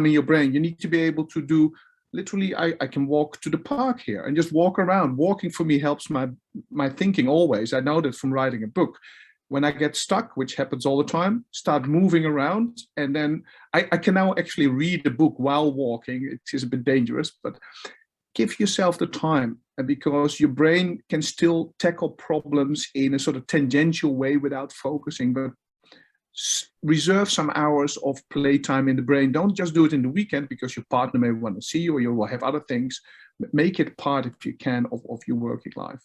in your brain. You need to be able to do, literally, I can walk to the park here and just walk around. Walking for me helps my thinking always. I know that from writing a book. When I get stuck, which happens all the time, start moving around, and then I can now actually read the book while walking. It is a bit dangerous, but give yourself the time, and because your brain can still tackle problems in a sort of tangential way without focusing, but reserve some hours of playtime in the brain. Don't just do it in the weekend because your partner may want to see you or you will have other things. Make it part, if you can, of your working life.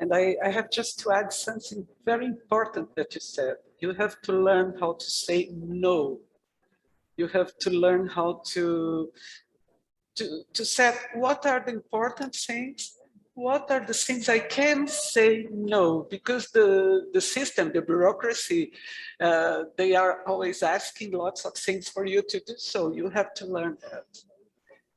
And I have just to add something very important that you said. You have to learn how to say no. You have to learn how to set what are the important things what are the things I can say no? Because the system, the bureaucracy, they are always asking lots of things for you to do. So you have to learn that.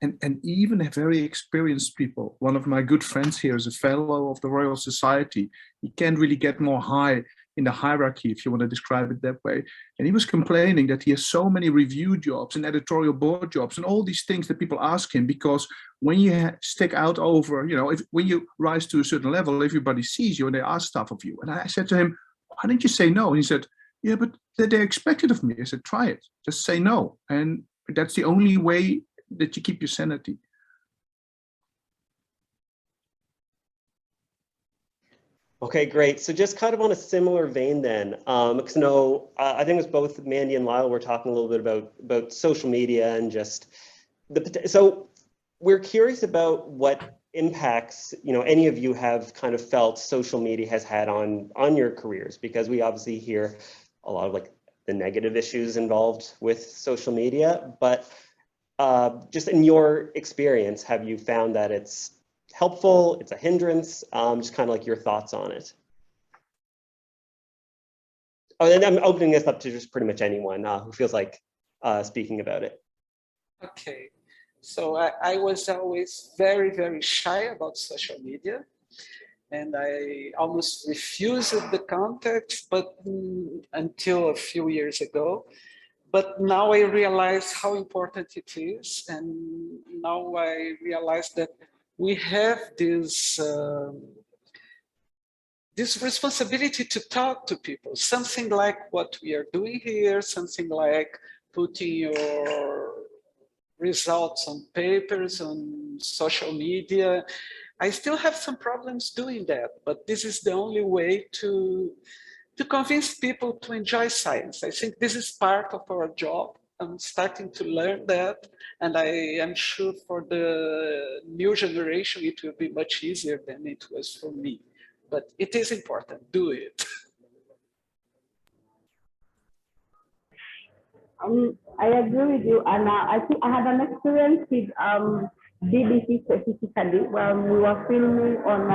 And even very experienced people. One of my good friends here is a fellow of the Royal Society. He can't really get more high in the hierarchy, if you want to describe it that way. And he was complaining that he has so many review jobs and editorial board jobs and all these things that people ask him, because when you stick out over, when you rise to a certain level, everybody sees you and they ask stuff of you. And I said to him, why didn't you say no? And he said, yeah, but they expect it of me. I said, try it, just say no. And that's the only way that you keep your sanity.
Okay, great. So just kind of on a similar vein then, because I think it was both Mande and Lisle were talking a little bit about social media and just so we're curious about what impacts, any of you have kind of felt social media has had on your careers, because we obviously hear a lot of like the negative issues involved with social media, but just in your experience, have you found that it's helpful, it's a hindrance? Just kind of like your thoughts on it. Oh, and I'm opening this up to just pretty much anyone who feels like speaking about it.
Okay, so I was always very, very shy about social media, and I almost refused the contact, but until a few years ago. But now I realize how important it is, and now I realize that we have this responsibility to talk to people, something like what we are doing here, something like putting your results on papers, on social media. I still have some problems doing that, but this is the only way to convince people to enjoy science. I think this is part of our job. I'm starting to learn that, and I am sure for the new generation, it will be much easier than it was for me. But it is important, do it.
I agree with you, Anna. I think I had an experience with BBC specifically when we were filming on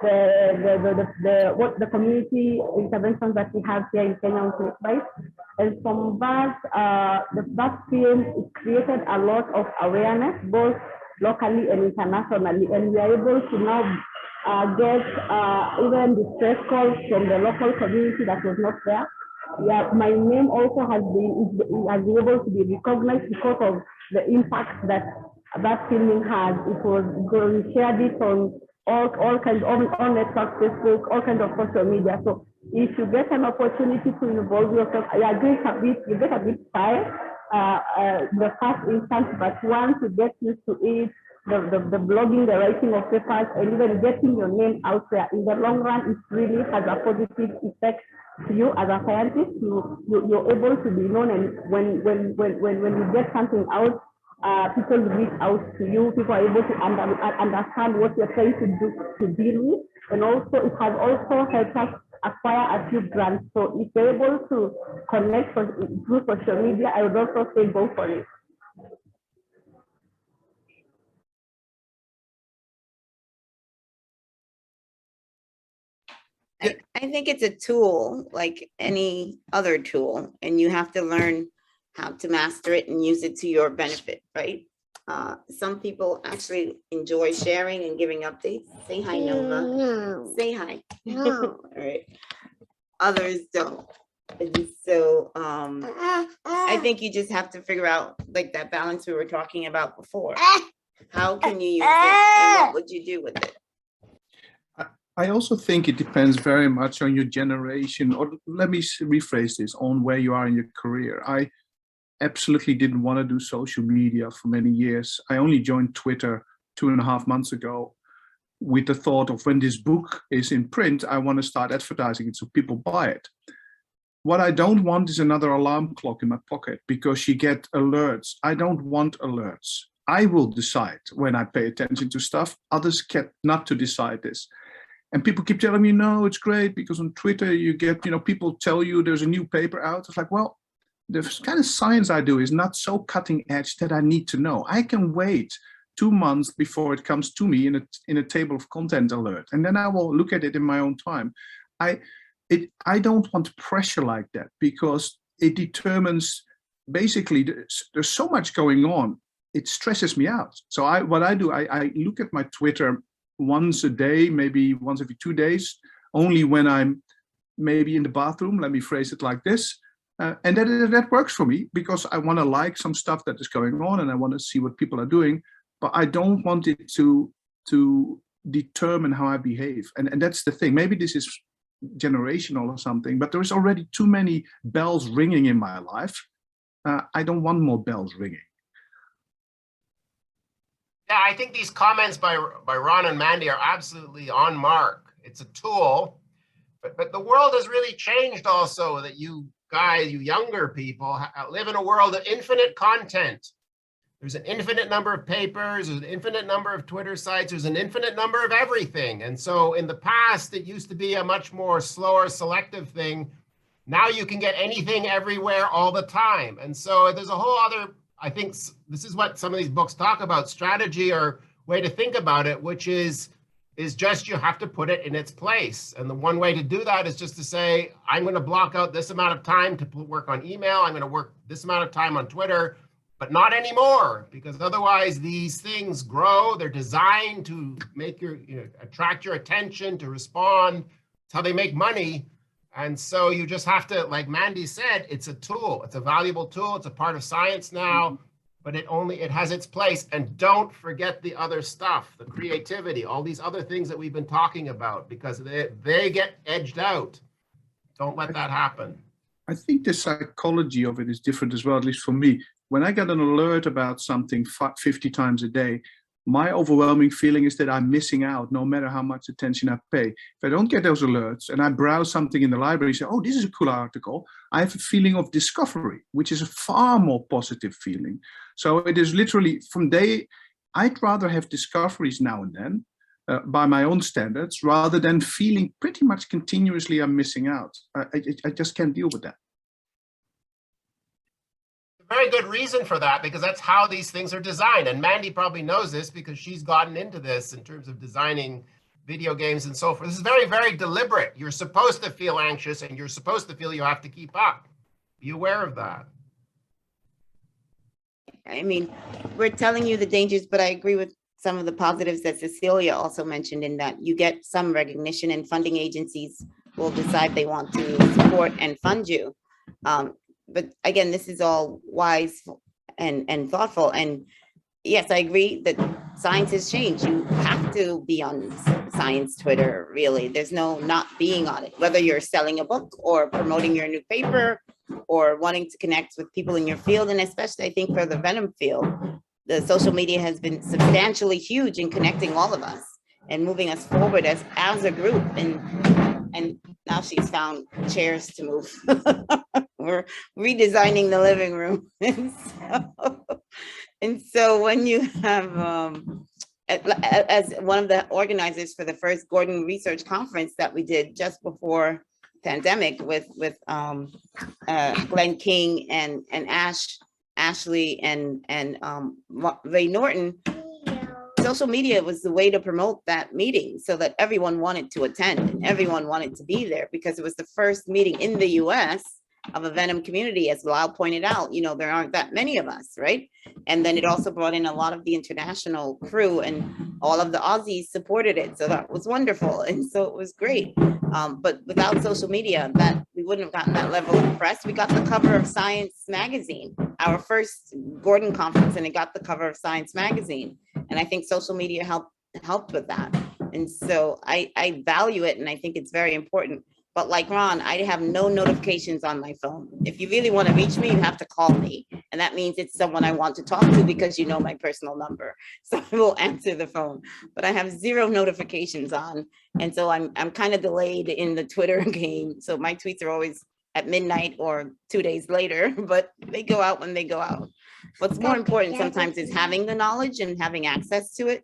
the community interventions that we have here in Kenya on Snakebite. And from that, that film, it created a lot of awareness, both locally and internationally. And we are able to now get even distress calls from the local community that was not there. Yeah, my name also has been able to be recognized because of the impact that filming had. It was we shared it on all kinds on networks, Facebook, all kinds of social media. So if you get an opportunity to involve yourself, I agree you get a bit shy the first instance, but once you get used to it, the blogging, the writing of papers, and even getting your name out there, in the long run, it really has a positive effect to you as a scientist. You're able to be known, and when you get something out, people reach out to you. People are able to understand what you're trying to do to deal with, and also it has also helped us acquire a few grants. So if you're able to connect through social media, I would also say go for it.
I think it's a tool like any other tool, and you have to learn how to master it and use it to your benefit, right? Some people actually enjoy sharing and giving updates. Say hi, Nova. No. Say hi. No. All right. Others don't. And so I think you just have to figure out like that balance we were talking about before. How can you use it and what would you do with it?
I also think it depends very much on your generation, or let me rephrase this, on where you are in your career. I absolutely didn't want to do social media for many years. I only joined Twitter 2.5 months ago with the thought of, when this book is in print, I want to start advertising it so people buy it. What I don't want is another alarm clock in my pocket because you get alerts. I don't want alerts. I will decide when I pay attention to stuff. Others get not to decide this. And people keep telling me, no, it's great because on Twitter you get, people tell you there's a new paper out. It's like, well, the kind of science I do is not so cutting edge that I need to know. I can wait 2 months before it comes to me in a table of content alert, and then I will look at it in my own time. I don't want pressure like that, because it determines, basically, there's so much going on. It stresses me out. So what I do, I look at my Twitter once a day, maybe once every 2 days, only when I'm maybe in the bathroom, let me phrase it like this. And that works for me, because I want to like some stuff that is going on and I want to see what people are doing, but I don't want it to determine how I behave. And that's the thing. Maybe this is generational or something, but there is already too many bells ringing in my life. I don't want more bells ringing.
Yeah, I think these comments by Ron and Mande are absolutely on mark. It's a tool, but the world has really changed also, that you guys, you younger people, live in a world of infinite content. There's an infinite number of papers, there's an infinite number of Twitter sites, there's an infinite number of everything. And so in the past, it used to be a much more slower, selective thing. Now you can get anything everywhere all the time. And so there's a whole other, I think this is what some of these books talk about, strategy or way to think about it, which is just you have to put it in its place. And the one way to do that is just to say, I'm going to block out this amount of time to work on email. I'm going to work this amount of time on Twitter, but not anymore, because otherwise these things grow. They're designed to make attract your attention, to respond. It's how they make money. And so you just have to, like Mande said, it's a tool. It's a valuable tool. It's a part of science now, but it has its place. And don't forget the other stuff, the creativity, all these other things that we've been talking about, because they get edged out. Don't let that happen.
I think the psychology of it is different as well, at least for me. When I get an alert about something 50 times a day, my overwhelming feeling is that I'm missing out no matter how much attention I pay. If I don't get those alerts and I browse something in the library and say, oh, this is a cool article, I have a feeling of discovery, which is a far more positive feeling. So it is literally I'd rather have discoveries now and then by my own standards, rather than feeling pretty much continuously I'm missing out. I just can't deal with that.
Very good reason for that, because that's how these things are designed. And Mande probably knows this because she's gotten into this in terms of designing video games and so forth. This is very, very deliberate. You're supposed to feel anxious and you're supposed to feel you have to keep up. Be aware of that.
I mean, we're telling you the dangers, but I agree with some of the positives that Cecilia also mentioned, in that you get some recognition and funding agencies will decide they want to support and fund you. But again, this is all wise and thoughtful. And yes, I agree that science has changed. You have to be on science Twitter, really. There's no not being on it, whether you're selling a book or promoting your new paper or wanting to connect with people in your field. And especially, I think, for the Venom field, the social media has been substantially huge in connecting all of us and moving us forward as a group. And now she's found chairs to move. We're redesigning the living room. And so when you have, as one of the organizers for the first Gordon Research Conference that we did just before pandemic with Glenn King and Ashley and Ray Norton, social media was the way to promote that meeting so that everyone wanted to attend and everyone wanted to be there, because it was the first meeting in the US of a Venom community. As Lisle pointed out, there aren't that many of us, right? And then it also brought in a lot of the international crew, and all of the Aussies supported it. So that was wonderful. And so it was great. But without social media, we wouldn't have gotten that level of press. We got the cover of Science magazine, our first Gordon conference, and it got the cover of Science magazine. And I think social media helped with that. And so I value it, and I think it's very important. But like Ron, I have no notifications on my phone. If you really want to reach me, you have to call me. And that means it's someone I want to talk to, because you know my personal number. So I will answer the phone. But I have 0 notifications on. And so I'm kind of delayed in the Twitter game. So my tweets are always at midnight or 2 days later, but they go out when they go out. What's more important sometimes is having the knowledge and having access to it.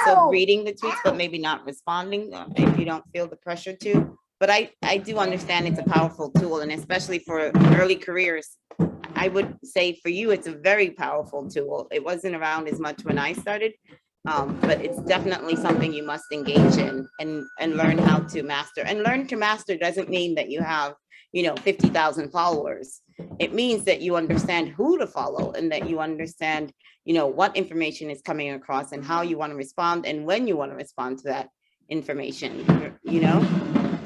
So reading the tweets, but maybe not responding if you don't feel the pressure to. But I do understand it's a powerful tool, and especially for early careers, I I would say for you, it's a very powerful tool. It wasn't around as much when I started, but it's definitely something you must engage in and learn how to master. And learn to master doesn't mean that you have, 50,000 followers. It means that you understand who to follow and that you understand, what information is coming across and how you want to respond and when you want to respond to that information,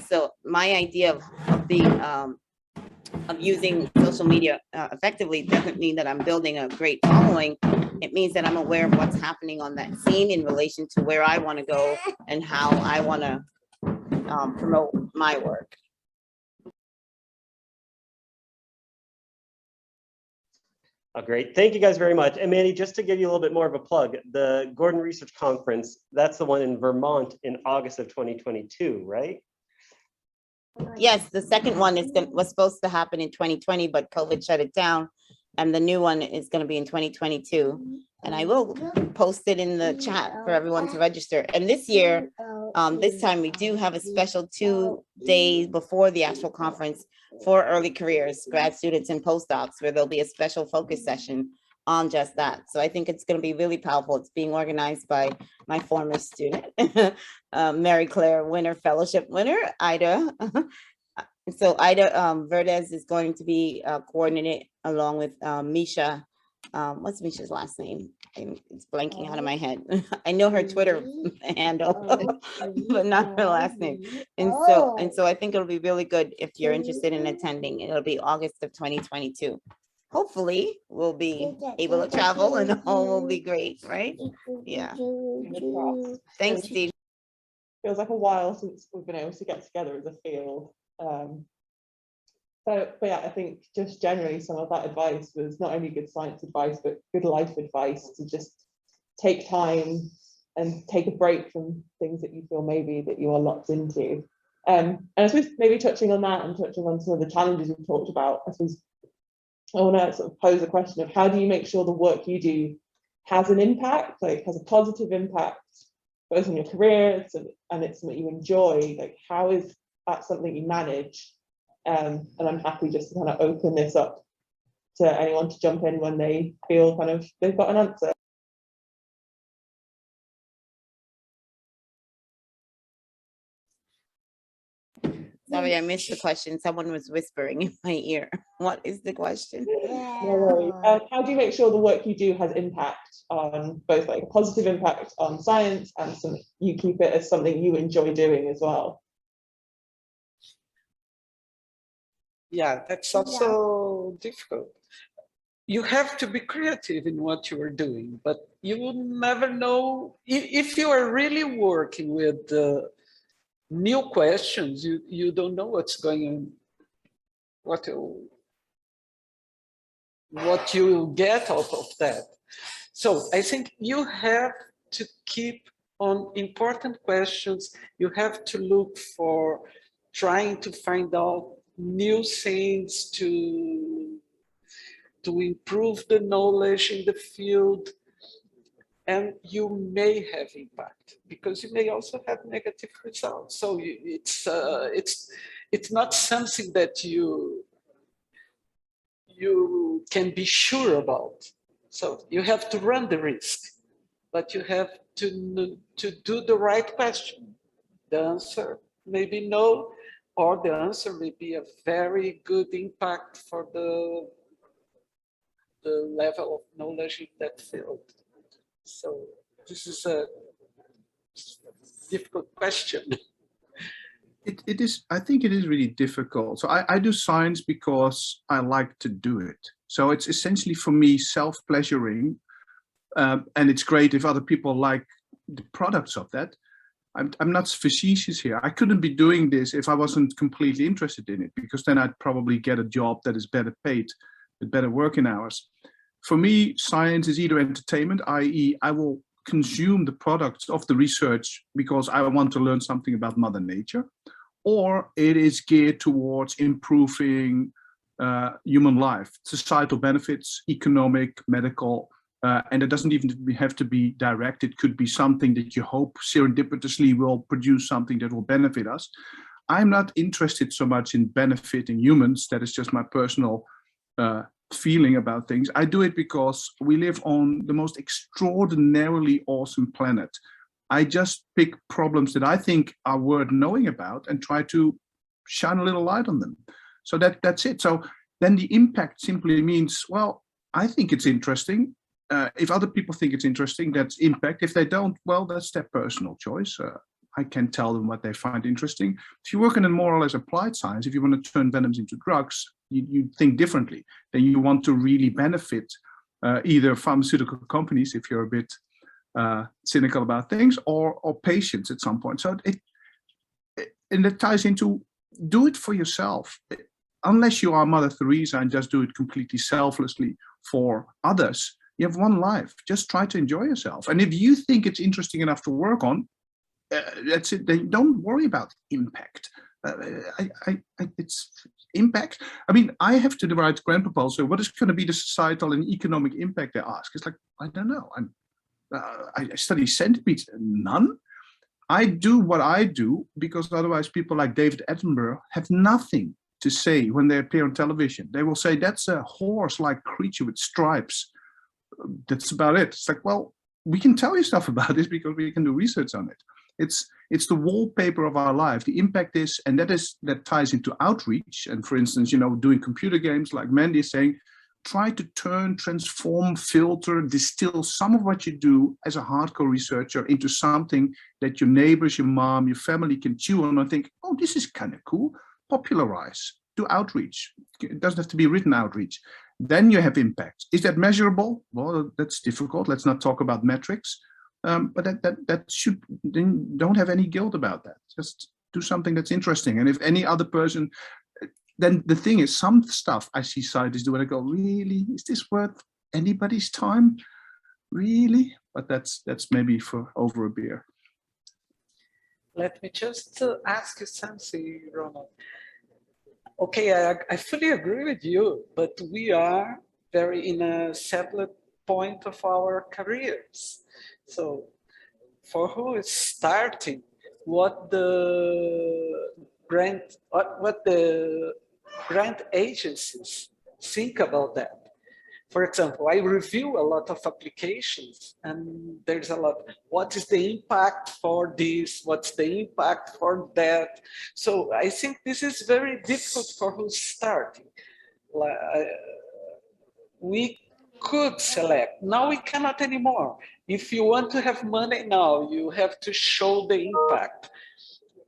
So my idea of using social media effectively doesn't mean that I'm building a great following. It means that I'm aware of what's happening on that scene in relation to where I want to go and how I want to promote my work.
Oh, great. Thank you guys very much. And Mandy, just to give you a little bit more of a plug, the Gordon Research Conference, that's the one in Vermont in August of 2022, right?
Yes, the second one was supposed to happen in 2020, but COVID shut it down. And the new one is going to be in 2022. And I will post it in the chat for everyone to register. And this year, this time we do have a special 2 days before the actual conference for early careers, grad students and postdocs, where there'll be a special focus session on just that. So I think it's going to be really powerful. It's being organized by my former student, Mary Claire winner, fellowship winner, Ida. So Ida Verdes is going to be coordinated along with Misha. What's Misha's last name? It's blanking out of my head. I know her Twitter handle, but not her last name. And so I think it'll be really good if you're interested in attending. It'll be August of 2022. Hopefully we'll be able to travel and all will be great, right? Yeah. Thanks, Steve.
Feels like a while since we've been able to get together as a field. But yeah, I think just generally some of that advice was not only good science advice, but good life advice to just take time and take a break from things that you feel maybe that you are locked into. And I suppose maybe touching on that and touching on some of the challenges we've talked about, I suppose I want to sort of pose a question of how do you make sure the work you do has an impact, like has a positive impact, both on your career and it's something you enjoy, like how is that something you manage? And I'm happy just to kind of open this up to anyone to jump in when they feel kind of they've got an answer.
Sorry, I missed the question. Someone was whispering in my ear. What is the question?
No worries. How do you make sure the work you do has impact on both like a positive impact on science and you keep it as something you enjoy doing as well?
Yeah, that's also difficult. You have to be creative in what you are doing, but you will never know if you are really working with new questions. You don't know what's going on, what you get out of that. So I think you have to keep on important questions. You have to look for trying to find out new things to improve the knowledge in the field, and you may have impact because you may also have negative results. So it's not something that you can be sure about. So you have to run the risk, but you have to do the right question. The answer may be no, or the answer may be a very good impact for the level of knowledge in that field. So this is a difficult question.
It is, I think it is really difficult. So I do science because I like to do it. So it's essentially for me self-pleasuring, and it's great if other people like the products of that. I'm not facetious here. I couldn't be doing this if I wasn't completely interested in it, because then I'd probably get a job that is better paid with better working hours. For me, science is either entertainment, i.e. I will consume the products of the research because I want to learn something about Mother Nature, or it is geared towards improving human life, societal benefits, economic, medical, and it doesn't even have to be direct. It could be something that you hope serendipitously will produce something that will benefit us. I'm not interested so much in benefiting humans. That is just my personal feeling about things. I do it because we live on the most extraordinarily awesome planet. I just pick problems that I think are worth knowing about and try to shine a little light on them. So that's it. So then the impact simply means, well, I think it's interesting. If other people think it's interesting, that's impact. If they don't, well, that's their personal choice. I can tell them what they find interesting. If you work in a more or less applied science, if you want to turn venoms into drugs, you think differently. Then you want to really benefit either pharmaceutical companies, if you're a bit cynical about things, or patients at some point. So and that ties into, do it for yourself. Unless you are Mother Teresa and just do it completely selflessly for others, you have one life. Just try to enjoy yourself. And if you think it's interesting enough to work on, that's it. Then don't worry about impact. It's impact. I mean, I have to write grant proposal. What is going to be the societal and economic impact they ask? It's like, I don't know. I study centipedes. None. I do what I do because otherwise people like David Attenborough have nothing to say when they appear on television. They will say, that's a horse-like creature with stripes. That's about it. It's like, well, we can tell you stuff about this because we can do research on it. It's the wallpaper of our life. The impact is, and that ties into outreach. And for instance, doing computer games, like Mande is saying, try to turn, transform, filter, distill some of what you do as a hardcore researcher into something that your neighbors, your mom, your family can chew on and think, oh, this is kind of cool. Popularize, do outreach. It doesn't have to be written outreach. Then you have impact. Is that measurable? Well, that's difficult. Let's not talk about metrics. But that should, then don't have any guilt about that. Just do something that's interesting. And if any other person, then the thing is, some stuff I see scientists do and I go, really, is this worth anybody's time? Really? But that's maybe for over a beer.
Let me just ask you something, Ronald. Okay, I fully agree with you, but we are very in a separate point of our careers. So for who is starting, what the grant agencies think about that. For example, I review a lot of applications and there's a lot, what is the impact for this? What's the impact for that? So I think this is very difficult for who's starting. We could select, now we cannot anymore. If you want to have money now, you have to show the impact.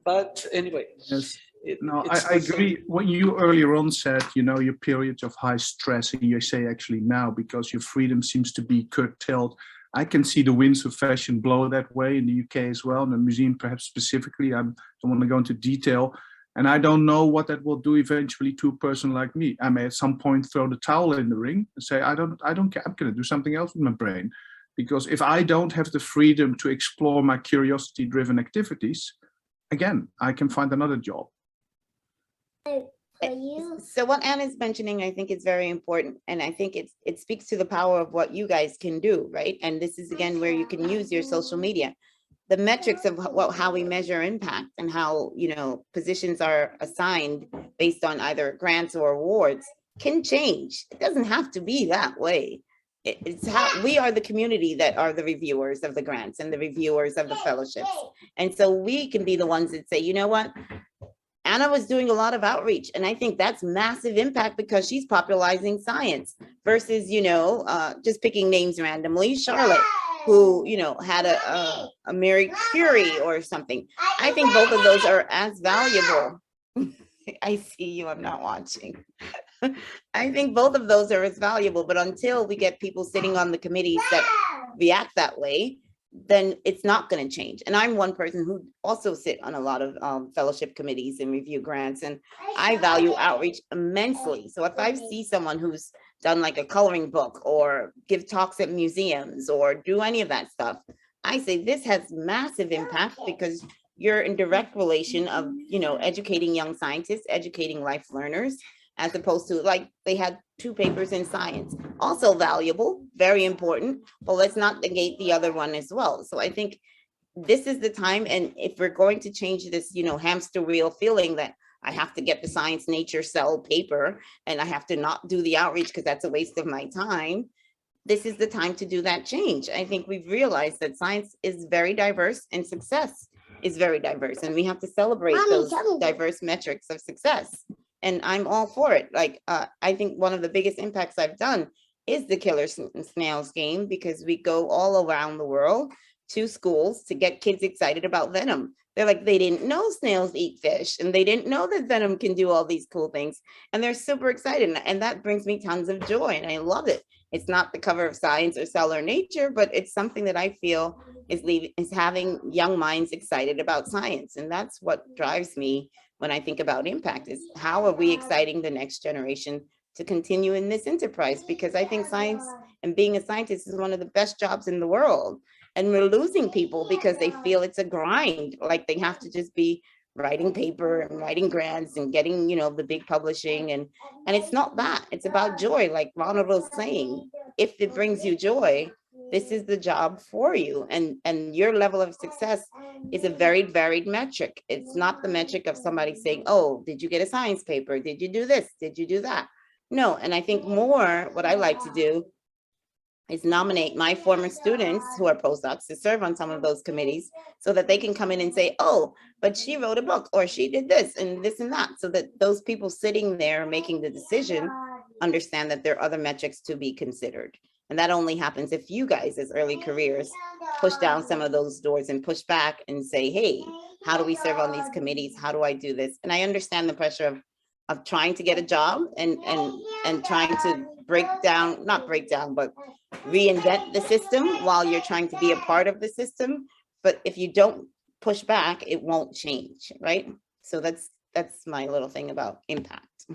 But anyway.
Yes. No, I agree. What you earlier on said, your periods of high stress, and you say actually now, because your freedom seems to be curtailed. I can see the winds of fashion blow that way in the UK as well, in the museum perhaps specifically. I don't want to go into detail. And I don't know what that will do eventually to a person like me. I may at some point throw the towel in the ring and say, I don't care, I'm going to do something else with my brain. Because if I don't have the freedom to explore my curiosity-driven activities, again, I can find another job.
So what Anna's mentioning, I think is very important. And I think it speaks to the power of what you guys can do, right? And this is, again, where you can use your social media. The metrics of how we measure impact and how, positions are assigned based on either grants or awards can change. It doesn't have to be that way. It's how we are the community that are the reviewers of the grants and the reviewers of the fellowships. And so we can be the ones that say, you know what? Anna was doing a lot of outreach, and I think that's massive impact because she's popularizing science versus, just picking names randomly, Charlotte, who, had a Marie Curie or something. I think both of those are as valuable. I see you, I'm not watching. I think both of those are as valuable, but until we get people sitting on the committees that react that way, then it's not going to change. And I'm one person who also sit on a lot of fellowship committees and review grants, and I value outreach immensely. So if I see someone who's done like a coloring book or give talks at museums or do any of that stuff, I say this has massive impact because you're in direct relation of, educating young scientists, educating life learners, as opposed to like they had 2 papers in science, also valuable, very important, but let's not negate the other one as well. So I think this is the time. And if we're going to change this, hamster wheel feeling that I have to get the Science Nature Cell paper and I have to not do the outreach because that's a waste of my time. This is the time to do that change. I think we've realized that science is very diverse and success is very diverse, and we have to celebrate those diverse metrics of success. And I'm all for it. Like, I think one of the biggest impacts I've done is the Killer Snails game, because we go all around the world to schools to get kids excited about venom. They're like, they didn't know snails eat fish, and they didn't know that venom can do all these cool things. And they're super excited. And that brings me tons of joy, and I love it. It's not the cover of Science or Cell or Nature, but it's something that I feel is having young minds excited about science. And that's what drives me when I think about impact, is how are we exciting the next generation to continue in this enterprise? Because I think science and being a scientist is one of the best jobs in the world. And we're losing people because they feel it's a grind, like they have to just be writing paper and writing grants and getting, you know, the big publishing. And it's not that. It's about joy. Like Ronald was saying, if it brings you joy, this is the job for you. And your level of success is a very varied metric. It's not the metric of somebody saying, oh, did you get a science paper? Did you do this? Did you do that? No. And I think more what I like to do is nominate my former students who are postdocs to serve on some of those committees, so that they can come in and say, oh, but she wrote a book, or she did this and this and that, so that those people sitting there making the decision understand that there are other metrics to be considered. And that only happens if you guys as early careers push down some of those doors and push back and say, hey, how do we serve on these committees? How do I do this? And I understand the pressure of trying to get a job and trying to not break down, but reinvent the system while you're trying to be a part of the system. But if you don't push back, it won't change, right? So that's my little thing about impact.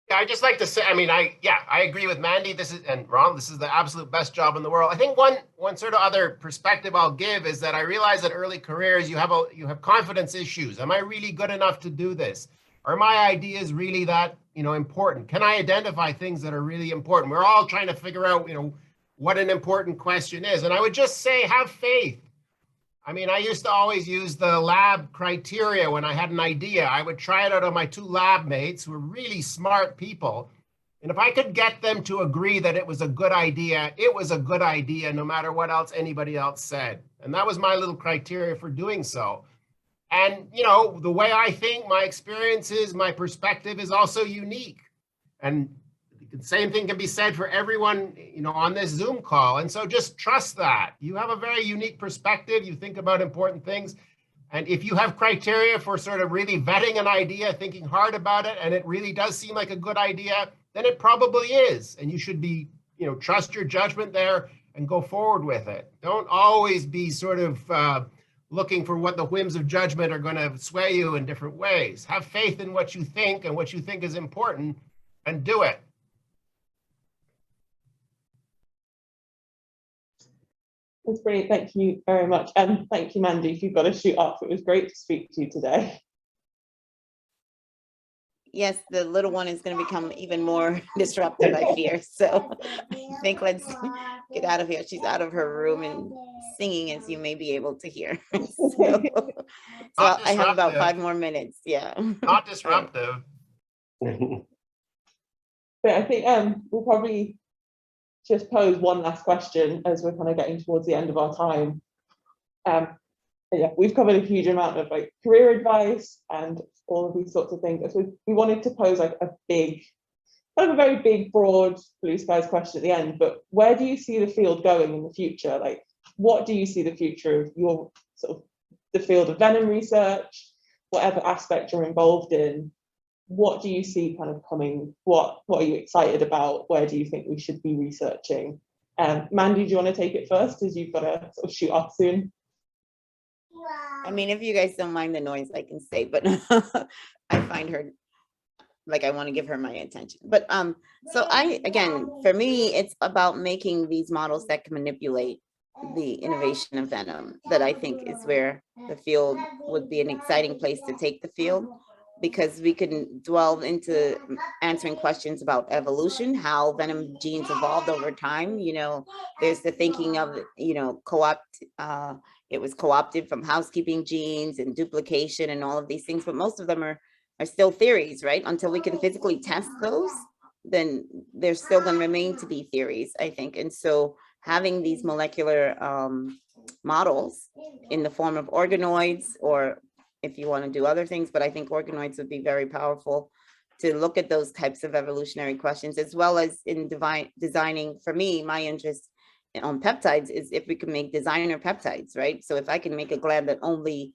Yeah, I just like to say, I mean, I agree with Mande. And Ronald, this is the absolute best job in the world. I think one sort of other perspective I'll give is that I realize that early careers, you have confidence issues. Am I really good enough to do this? Are my ideas really that, important? Can I identify things that are really important? We're all trying to figure out, what an important question is. And I would just say, have faith. I mean, I used to always use the lab criteria when I had an idea. I would try it out on my 2 lab mates who were really smart people. And if I could get them to agree that it was a good idea, it was a good idea, no matter what else anybody else said. And that was my little criteria for doing so. And, the way I think, my experiences, my perspective is also unique. And the same thing can be said for everyone, on this Zoom call. And so just trust that. You have a very unique perspective. You think about important things. And if you have criteria for sort of really vetting an idea, thinking hard about it, and it really does seem like a good idea, then it probably is. And you should be, trust your judgment there and go forward with it. Don't always be sort of looking for what the whims of judgment are going to sway you in different ways. Have faith in what you think and what you think is important, and do it.
That's brilliant. Thank you very much. And thank you, Mande, if you've got to shoot off. It was great to speak to you today.
Yes, the little one is going to become even more disruptive, I fear. So I think let's get out of here. She's out of her room and singing, as you may be able to hear. So I have about 5 more minutes. Yeah.
Not disruptive.
But I think we'll probably just pose one last question as we're kind of getting towards the end of our time. Yeah, we've covered a huge amount of career advice and all of these sorts of things. So we wanted to pose a very big, broad blue skies question at the end. But where do you see the field going in the future? What do you see the future of your the field of venom research, whatever aspect you're involved in? What do you see kind of coming? What are you excited about? Where do you think we should be researching? Mande, do you want to take it first, as you've got to sort of shoot off soon?
I mean, if you guys don't mind the noise, I can say, but I find her, I want to give her my attention. But so again, for me, it's about making these models that can manipulate the innovation of venom, that I think is where the field would be an exciting place to take the field, because we can delve into answering questions about evolution, how venom genes evolved over time. There's the thinking of, co-opt it was co-opted from housekeeping genes and duplication and all of these things, but most of them are still theories, right? Until we can physically test those, then they're still going to remain to be theories, I think. And so having these molecular models in the form of organoids, or if you want to do other things, but I think organoids would be very powerful to look at those types of evolutionary questions, as well as in designing, for me, my interest on peptides is if we can make designer peptides, right? So if I can make a gland that only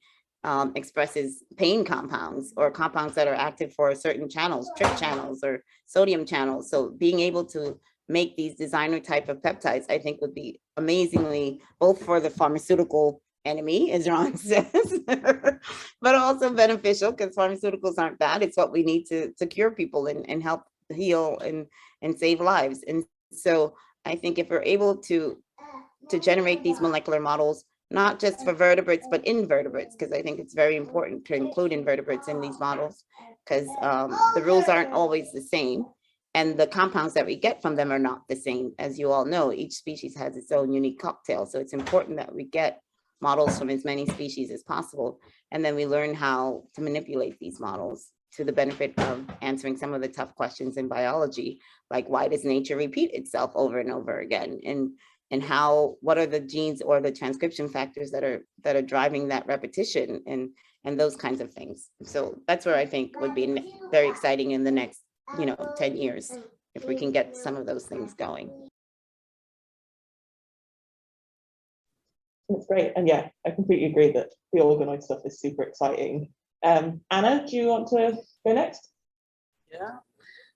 expresses pain compounds or compounds that are active for certain channels, tryptophan channels or sodium channels. So being able to make these designer type of peptides, I think would be amazingly, both for the pharmaceutical enemy, as Ron says, but also beneficial because pharmaceuticals aren't bad. It's what we need to cure people and help heal and save lives. And so I think if we're able to generate these molecular models, not just for vertebrates, but invertebrates, because I think it's very important to include invertebrates in these models, because the rules aren't always the same. And the compounds that we get from them are not the same. As you all know, each species has its own unique cocktail. So it's important that we get models from as many species as possible. And then we learn how to manipulate these models to the benefit of answering some of the tough questions in biology, like why does nature repeat itself over and over again? And how, what are the genes or the transcription factors that are driving that repetition and those kinds of things. So that's where I think would be very exciting in the next 10 years, if we can get some of those things going.
That's great. And yeah, I completely agree that the organoid stuff is super exciting. Anna, do you want to go next?
Yeah.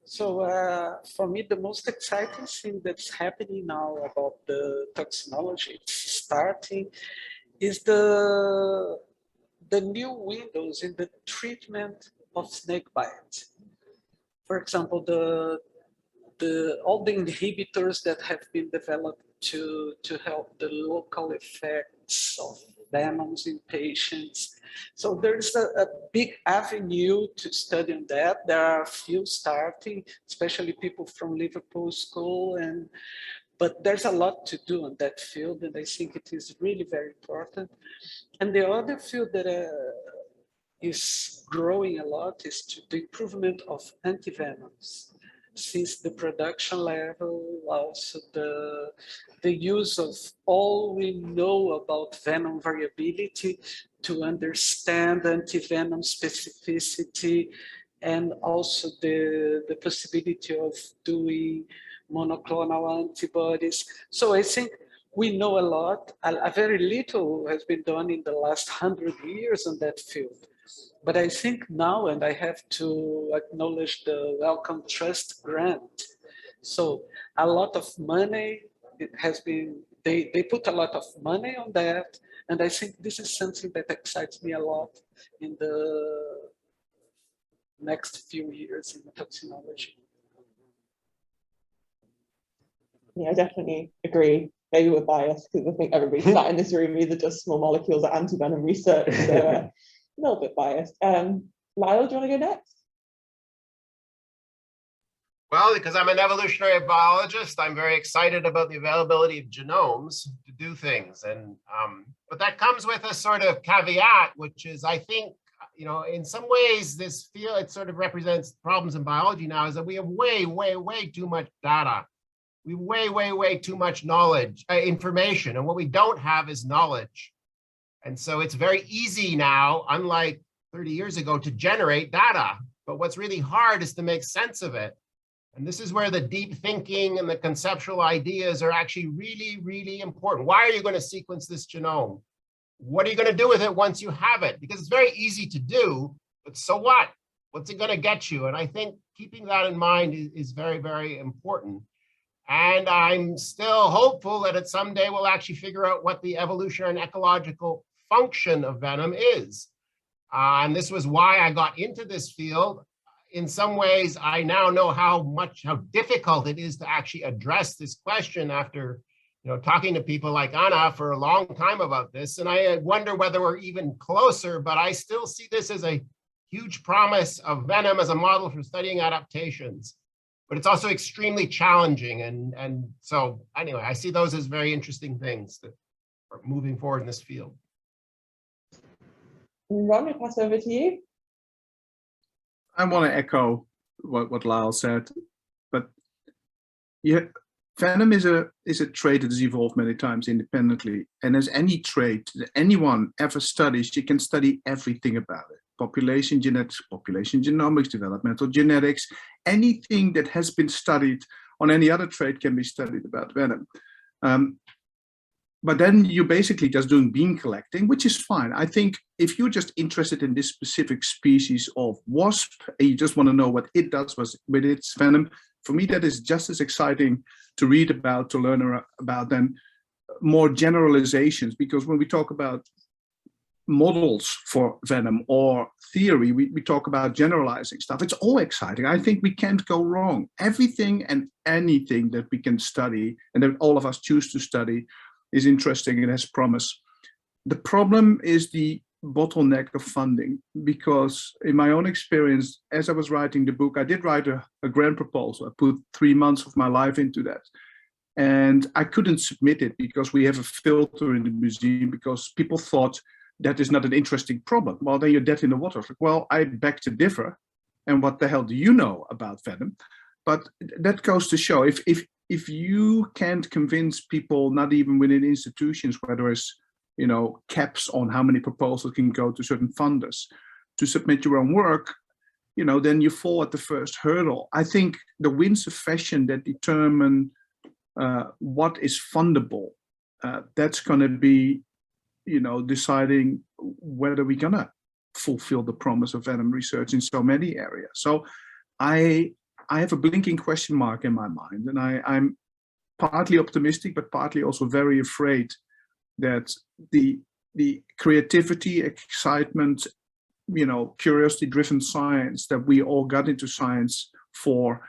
So for me, the most exciting thing that's happening now about the toxinology starting is the new windows in the treatment of snakebite. For example, all the inhibitors that have been developed to help the local effects of venoms in patients. So there's a big avenue to study on that. There are a few starting, especially people from Liverpool School, but there's a lot to do on that field, and I think it is really very important. And the other field that is growing a lot is the improvement of anti-venoms. Since the production level, also the use of all we know about venom variability to understand anti-venom specificity, and also the possibility of doing monoclonal antibodies. So I think we know a lot. A very little has been done in the last 100 years on that field. But I think now, and I have to acknowledge the Wellcome Trust grant. So a lot of money, it has been, they put a lot of money on that. And I think this is something that excites me a lot in the next few years in toxinology.
Yeah, I definitely agree. Maybe we're biased because I think everybody sat in this room either does small molecules or anti-venom research. So a little bit biased. Lisle, do you want to go next?
Well, because I'm an evolutionary biologist, I'm very excited about the availability of genomes to do things. And but that comes with a sort of caveat, which is, I think, in some ways, this field, it sort of represents problems in biology now, is that we have way, way, way too much data. We have way, way, way too much knowledge, information, and what we don't have is knowledge. And so it's very easy now, unlike 30 years ago, to generate data. But what's really hard is to make sense of it. And this is where the deep thinking and the conceptual ideas are actually really, really important. Why are you going to sequence this genome? What are you going to do with it once you have it? Because it's very easy to do, but so what? What's it going to get you? And I think keeping that in mind is very, very important. And I'm still hopeful that at someday we'll actually figure out what the evolutionary and ecological function of venom is. And this was why I got into this field. In some ways, I now know how difficult it is to actually address this question after talking to people like Anna for a long time about this. And I wonder whether we're even closer, but I still see this as a huge promise of venom as a model for studying adaptations. But it's also extremely challenging. And so anyway, I see those as very interesting things that are moving forward in this field.
Ron, I'll pass over to you.
I want to echo what Lisle said, but yeah, venom is a trait that has evolved many times independently, and as any trait that anyone ever studies, you can study everything about it: population genetics, population genomics, developmental genetics. Anything that has been studied on any other trait can be studied about venom. But then you're basically just doing bean collecting, which is fine. I think if you're just interested in this specific species of wasp and you just want to know what it does with its venom, for me, that is just as exciting to read about, to learn about, than more generalizations. Because when we talk about models for venom or theory, we talk about generalizing stuff. It's all exciting. I think we can't go wrong. Everything and anything that we can study and that all of us choose to study is interesting and has promise. The problem is the bottleneck of funding, because in my own experience, as I was writing the book, I did write a grant proposal. I put 3 months of my life into that. And I couldn't submit it because we have a filter in the museum, because people thought that is not an interesting problem. Well, then you're dead in the water. Well, I beg to differ. And what the hell do you know about venom? But that goes to show, if you can't convince people, not even within institutions where there is, caps on how many proposals can go to certain funders, to submit your own work, then you fall at the first hurdle. I think the winds of fashion that determine what is fundable, that's going to be, deciding whether we're going to fulfill the promise of venom research in so many areas. So I have a blinking question mark in my mind, and I'm partly optimistic, but partly also very afraid that the creativity, excitement, curiosity-driven science that we all got into science for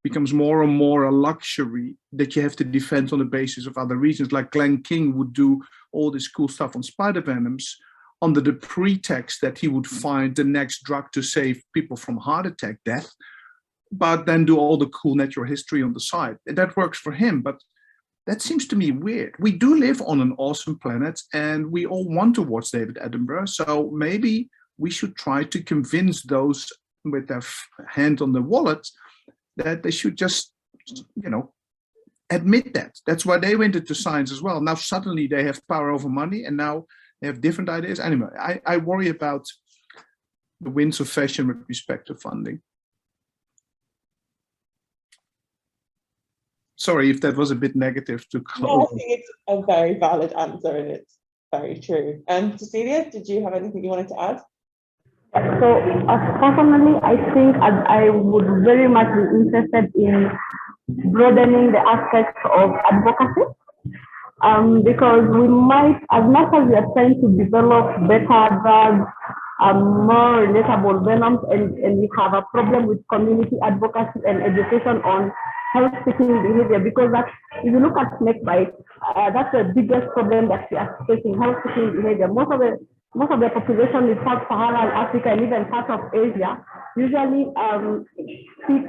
becomes more and more a luxury that you have to defend on the basis of other reasons. Like Glenn King would do all this cool stuff on spider venoms under the pretext that he would find the next drug to save people from heart attack death, but then do all the cool natural history on the side. That works for him, but that seems to me weird. We do live on an awesome planet, and we all want to watch David Attenborough, so maybe we should try to convince those with their hand on the wallet that they should just, admit that. That's why they went into science as well. Now suddenly they have power over money, and now they have different ideas. Anyway, I worry about the winds of fashion with respect to funding. Sorry if that was a bit negative to close.
No, I think it's a very valid answer, and it's very true. Cecilia, did you have anything you wanted to add?
So personally, I think I would very much be interested in broadening the aspects of advocacy, because we might, as much as we are trying to develop better drugs, more relatable venoms, and we have a problem with community advocacy and education on health-seeking behavior, because if you look at snakebite, that's the biggest problem that we are facing, health-seeking behavior. Most of the population in sub-Saharan Africa and even parts of Asia usually seek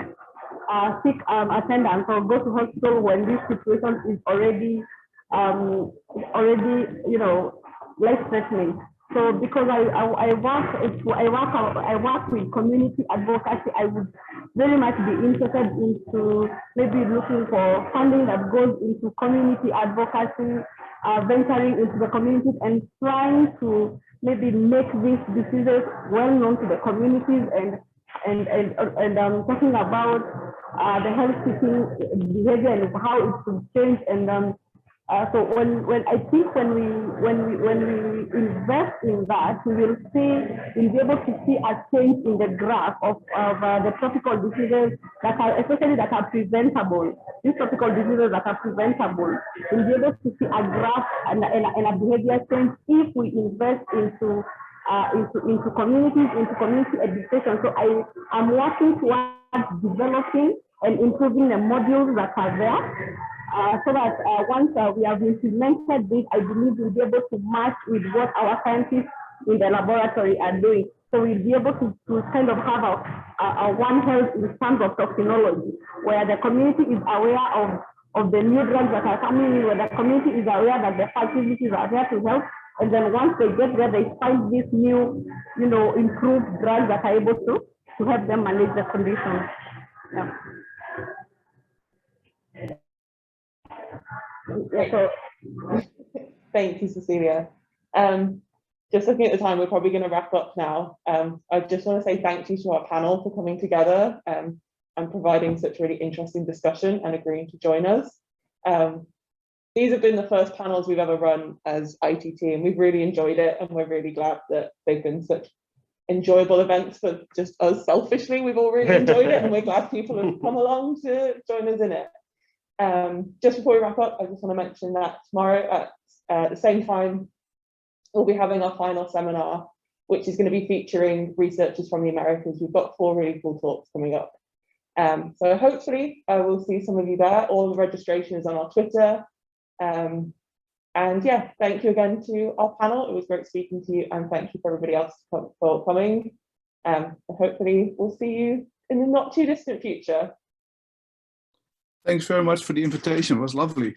attendance or go to hospital when this situation is already life-threatening. So because I work with community advocacy, I would very much be interested into maybe looking for funding that goes into community advocacy, venturing into the communities and trying to maybe make these diseases well known to the communities, and talking about the health-seeking behavior and how it should change. And so when we invest in that, we'll be able to see a change in the graph of the tropical diseases that are preventable. These tropical diseases that are preventable, we'll be able to see a graph and a behavior change if we invest into communities, into community education. So I'm working towards developing and improving the modules that are there. So that once we have implemented this, I believe we'll be able to match with what our scientists in the laboratory are doing. So we'll be able to kind of have a One Health in terms of toxinology, where the community is aware of the new drugs that are coming in, where the community is aware that the facilities are there to help, And then once they get there, they find these new, improved drugs that are able to help them manage the condition. Yeah. Yeah, so,
Thank you, Cecilia. Just looking at the time, we're probably going to wrap up now. I just want to say thank you to our panel for coming together and providing such really interesting discussion and agreeing to join us. These have been the first panels we've ever run as ITT, and we've really enjoyed it, and we're really glad that they've been such enjoyable events for just us selfishly. We've all really enjoyed it, and we're glad people have come along to join us in it. Just before we wrap up, I just want to mention that tomorrow at the same time, we'll be having our final seminar, which is going to be featuring researchers from the Americas. We've got 4 really cool talks coming up. So hopefully I will see some of you there. All the registration is on our Twitter. And yeah, thank you again to our panel. It was great speaking to you, and thank you for everybody else for coming. Hopefully we'll see you in the not too distant future.
Thanks very much for the invitation. It was lovely.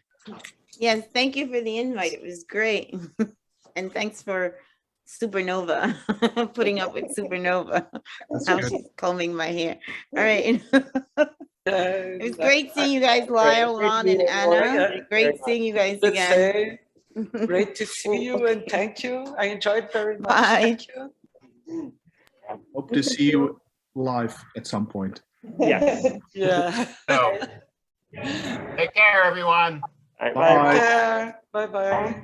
Yes, thank you for the invite. It was great. And thanks for Supernova, putting up with Supernova. How she's combing my hair. All right. It was great seeing you guys, Lisle, Ron, and Anna. Great seeing you guys again.
Great to see you, and thank you. I enjoyed very much.
Bye.
Thank you.
Hope to see you live at some point.
Yes.
Yeah.
So, take care, everyone.
All right,
Bye.
bye.
Take care. Bye-bye.